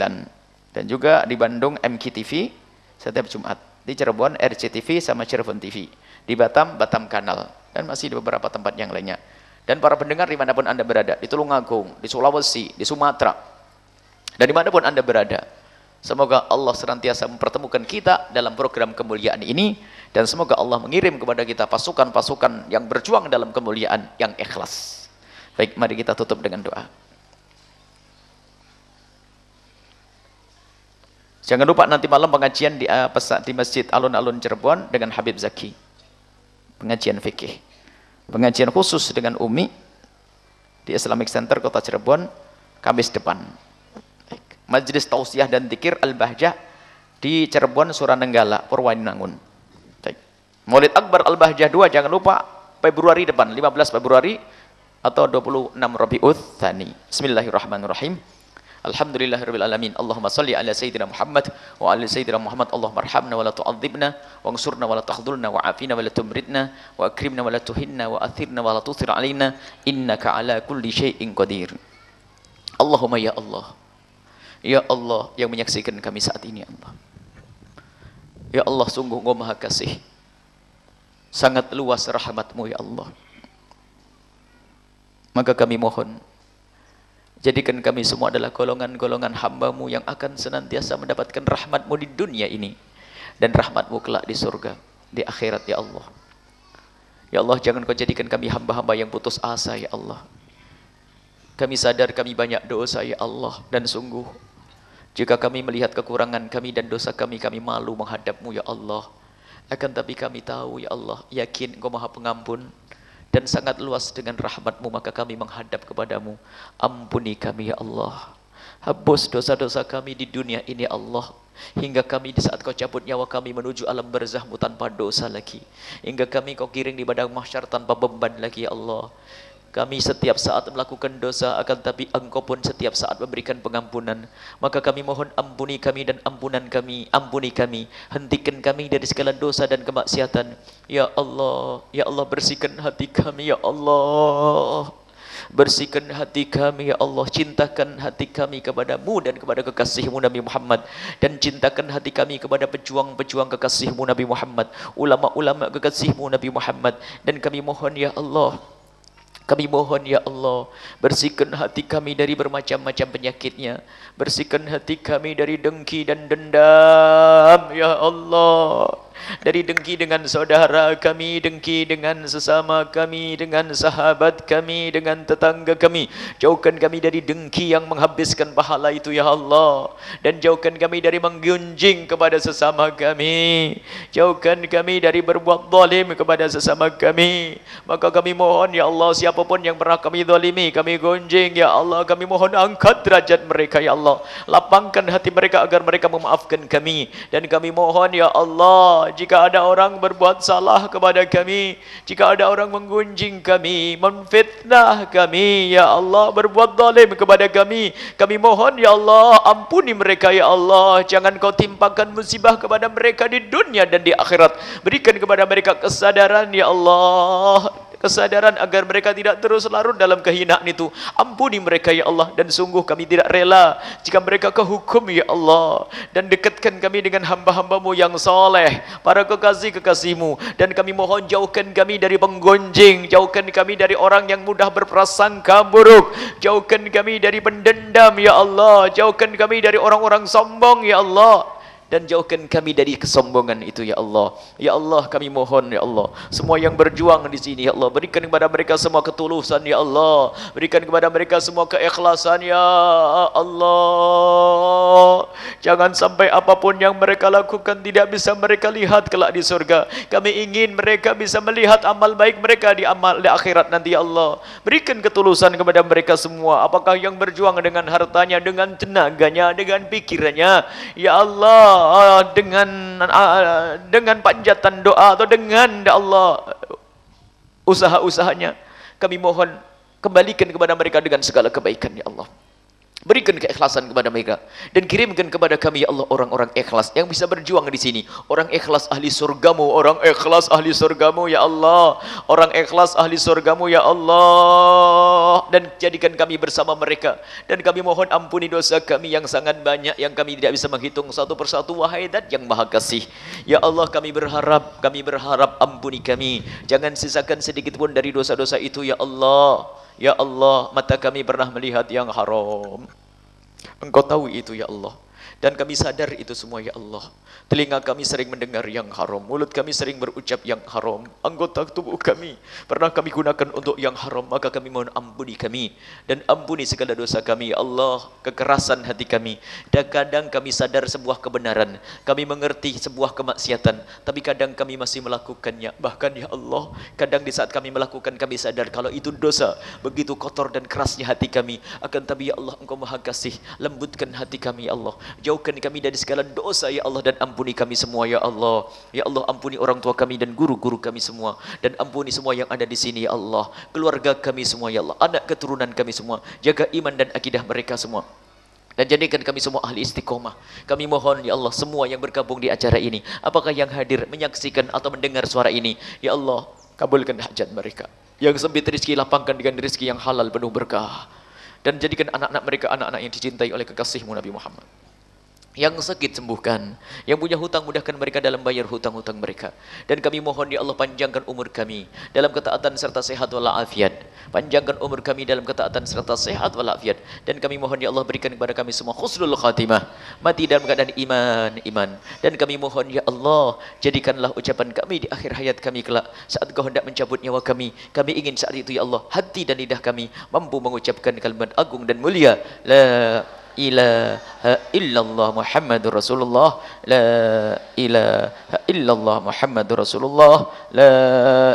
Dan juga di Bandung MKTV setiap Jumat. Di Cirebon RCTV sama Cirebon TV. Di Batam, Batam Kanal. Dan masih di beberapa tempat yang lainnya. Dan para pendengar dimanapun Anda berada, di Tulungagung, di Sulawesi, di Sumatera, dan dimanapun Anda berada, semoga Allah senantiasa mempertemukan kita dalam program kemuliaan ini. Dan semoga Allah mengirim kepada kita pasukan-pasukan yang berjuang dalam kemuliaan yang ikhlas. Baik, mari kita tutup dengan doa. Jangan lupa nanti malam pengajian di Masjid Alun-Alun Cirebon dengan Habib Zaki. Pengajian fikih. Pengajian khusus dengan Umi di Islamic Center Kota Cirebon Kamis depan. Majelis Tausiah dan Dzikir Al-Bahjah di Cirebon Suranenggala Purwaninangun. Maulid Akbar Al-Bahjah 2 jangan lupa Februari depan, 15 Februari atau 26 Rabiul Tsani. Bismillahirrahmanirrahim. Alhamdulillahirabbil alamin. Allahumma shalli ala sayyidina Muhammad wa ala sayyidina Muhammad. Allahumma arhamna wa la tu'adzibna wansurna wa la tahdhurna wa afina wa la tumritna wa akrimna wa la tuhinna wa athirna wa la tusir alaina innaka ala kulli syai'in qadir. Allahumma ya Allah. Ya Allah yang menyaksikan kami saat ini, Allah. Ya Allah, sungguh Engkau Maha Kasih. Sangat luas rahmat-Mu ya Allah. Maka kami mohon, jadikan kami semua adalah golongan-golongan hamba-Mu yang akan senantiasa mendapatkan rahmat-Mu di dunia ini. dan rahmat-Mu kelak di surga, di akhirat ya Allah. Ya Allah, jangan Kau jadikan kami hamba-hamba yang putus asa ya Allah. Kami sadar kami banyak dosa ya Allah, dan sungguh jika kami melihat kekurangan kami dan dosa kami, kami malu menghadap-Mu ya Allah. Akan tapi kami tahu ya Allah, yakin Engkau Maha Pengampun dan sangat luas dengan rahmat-Mu, maka kami menghadap kepadamu. Ampuni kami ya Allah, hapus dosa-dosa kami di dunia ini Allah, hingga kami di saat Kau cabut nyawa kami menuju alam barzahmu tanpa dosa lagi, hingga kami Kau kiring di padang mahsyar tanpa beban lagi ya Allah. Kami setiap saat melakukan dosa, akan tapi Engkau pun setiap saat memberikan pengampunan. Maka kami mohon ampuni kami dan ampuni kami. Hentikan kami dari segala dosa dan kemaksiatan. Ya Allah bersihkan hati kami ya Allah. Bersihkan hati kami ya Allah. Cintakan hati kami kepada-Mu dan kepada kekasih-Mu Nabi Muhammad. Dan cintakan hati kami kepada pejuang-pejuang kekasih-Mu Nabi Muhammad, ulama-ulama kekasih-Mu Nabi Muhammad. Dan kami mohon ya Allah, bersihkan hati kami dari bermacam-macam penyakitnya. Bersihkan hati kami dari dengki dan dendam ya Allah. Dari dengki dengan saudara kami, dengki dengan sesama kami, dengan sahabat kami, dengan tetangga kami. Jauhkan kami dari dengki yang menghabiskan pahala itu ya Allah. Dan jauhkan kami dari menggunjing kepada sesama kami. Jauhkan kami dari berbuat zalim kepada sesama kami. Maka kami mohon ya Allah, siapapun yang pernah kami zalimi, kami gunjing ya Allah, kami mohon angkat derajat mereka ya Allah. Lapangkan hati mereka agar mereka memaafkan kami. Dan kami mohon ya Allah, jika ada orang berbuat salah kepada kami, jika ada orang menggunjing kami, menfitnah kami ya Allah, berbuat zalim kepada kami mohon ya Allah, ampuni mereka ya Allah. Jangan Kau timpakan musibah kepada mereka di dunia dan di akhirat. Berikan kepada mereka kesadaran ya Allah, kesadaran agar mereka tidak terus larut dalam kehinaan itu. Ampuni mereka ya Allah. Dan sungguh kami tidak rela jika mereka kehukum ya Allah. Dan dekatkan kami dengan hamba-hamba-Mu yang soleh, para kekasih-kekasih-Mu. Dan kami mohon jauhkan kami dari penggonjing, jauhkan kami dari orang yang mudah berprasangka buruk, jauhkan kami dari pendendam ya Allah, jauhkan kami dari orang-orang sombong ya Allah. Dan jauhkan kami dari kesombongan itu ya Allah. Ya Allah, kami mohon ya Allah, semua yang berjuang di sini ya Allah, berikan kepada mereka semua ketulusan ya Allah, berikan kepada mereka semua keikhlasan ya Allah. Jangan sampai apapun yang mereka lakukan tidak bisa mereka lihat kelak di surga. Kami ingin mereka bisa melihat amal baik mereka di akhirat nanti ya Allah. Berikan ketulusan kepada mereka semua, apakah yang berjuang dengan hartanya, dengan tenaganya, dengan pikirannya ya Allah, dengan panjatan doa atau dengan ya Allah usaha-usahanya, kami mohon kembalikan kepada mereka dengan segala kebaikan ya Allah. Berikan keikhlasan kepada mereka dan kirimkan kepada kami ya Allah orang-orang ikhlas yang bisa berjuang di sini. Orang ikhlas ahli surgamu, orang ikhlas ahli surgamu ya Allah. Orang ikhlas ahli surgamu ya Allah. Dan jadikan kami bersama mereka. Dan kami mohon ampuni dosa kami yang sangat banyak yang kami tidak bisa menghitung satu persatu, wahai Zat yang Maha Kasih. Ya Allah, kami berharap ampuni kami. Jangan sisakan sedikit pun dari dosa-dosa itu ya Allah. Ya Allah, mata kami pernah melihat yang haram. Engkau tahu itu ya Allah. Dan kami sadar itu semua ya Allah. Telinga kami sering mendengar yang haram, mulut kami sering berucap yang haram, anggota tubuh kami pernah kami gunakan untuk yang haram. Maka kami mohon ampuni kami dan ampuni segala dosa kami ya Allah. Kekerasan hati kami, dan kadang kami sadar sebuah kebenaran, kami mengerti sebuah kemaksiatan, tapi kadang kami masih melakukannya. Bahkan ya Allah, kadang di saat kami melakukan kami sadar kalau itu dosa, begitu kotor dan kerasnya hati kami. Akan tapi ya Allah, Engkau Maha Kasih, lembutkan hati kami ya Allah. Jauhkan kami dari segala dosa ya Allah, dan ampuni kami semua ya Allah. Ya Allah, ampuni orang tua kami dan guru-guru kami semua, dan ampuni semua yang ada di sini ya Allah. Keluarga kami semua ya Allah, anak keturunan kami semua. Jaga iman dan akidah mereka semua, dan jadikan kami semua ahli istiqomah. Kami mohon ya Allah, semua yang bergabung di acara ini, apakah yang hadir, menyaksikan atau mendengar suara ini, ya Allah, kabulkan hajat mereka. Yang sempit rezeki, lapangkan dengan rezeki yang halal penuh berkah. Dan jadikan anak-anak mereka anak-anak yang dicintai oleh kekasih-Mu Nabi Muhammad. Yang sakit sembuhkan, yang punya hutang mudahkan mereka dalam bayar hutang-hutang mereka. Dan kami mohon ya Allah panjangkan umur kami dalam ketaatan serta sehat walafiat. Panjangkan umur kami dalam ketaatan serta sehat walafiat. Dan kami mohon ya Allah berikan kepada kami semua husnul khatimah, mati dalam keadaan iman. Dan kami mohon ya Allah jadikanlah ucapan kami di akhir hayat kami kelak saat Kau hendak mencabut nyawa kami. Kami ingin saat itu ya Allah hati dan lidah kami mampu mengucapkan kalimat agung dan mulia la ilaha illallah Muhammadur Rasulullah, la ilaha illallah Muhammadur Rasulullah, la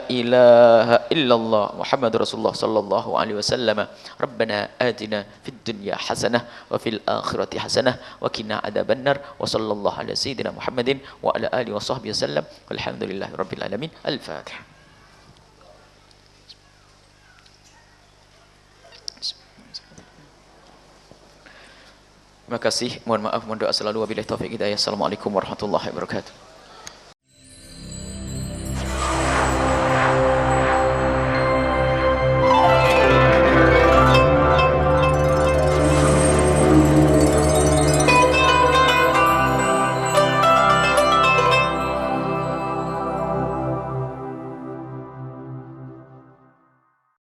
ilaha illallah Muhammadur Rasulullah sallallahu alaihi wasallam. Rabbana atina fid dunya hasanah wa fil akhirati hasanah wa qina adzabannar wa sallallahu ala sayyidina Muhammadin wa ala alihi wa sahbihi wasallam. Walhamdulillahi rabbil alamin. Al-Fatihah. Terima kasih, mohon maaf, mohon doa selalu, wabillahi taufiq hidayah. Assalamualaikum warahmatullahi wabarakatuh.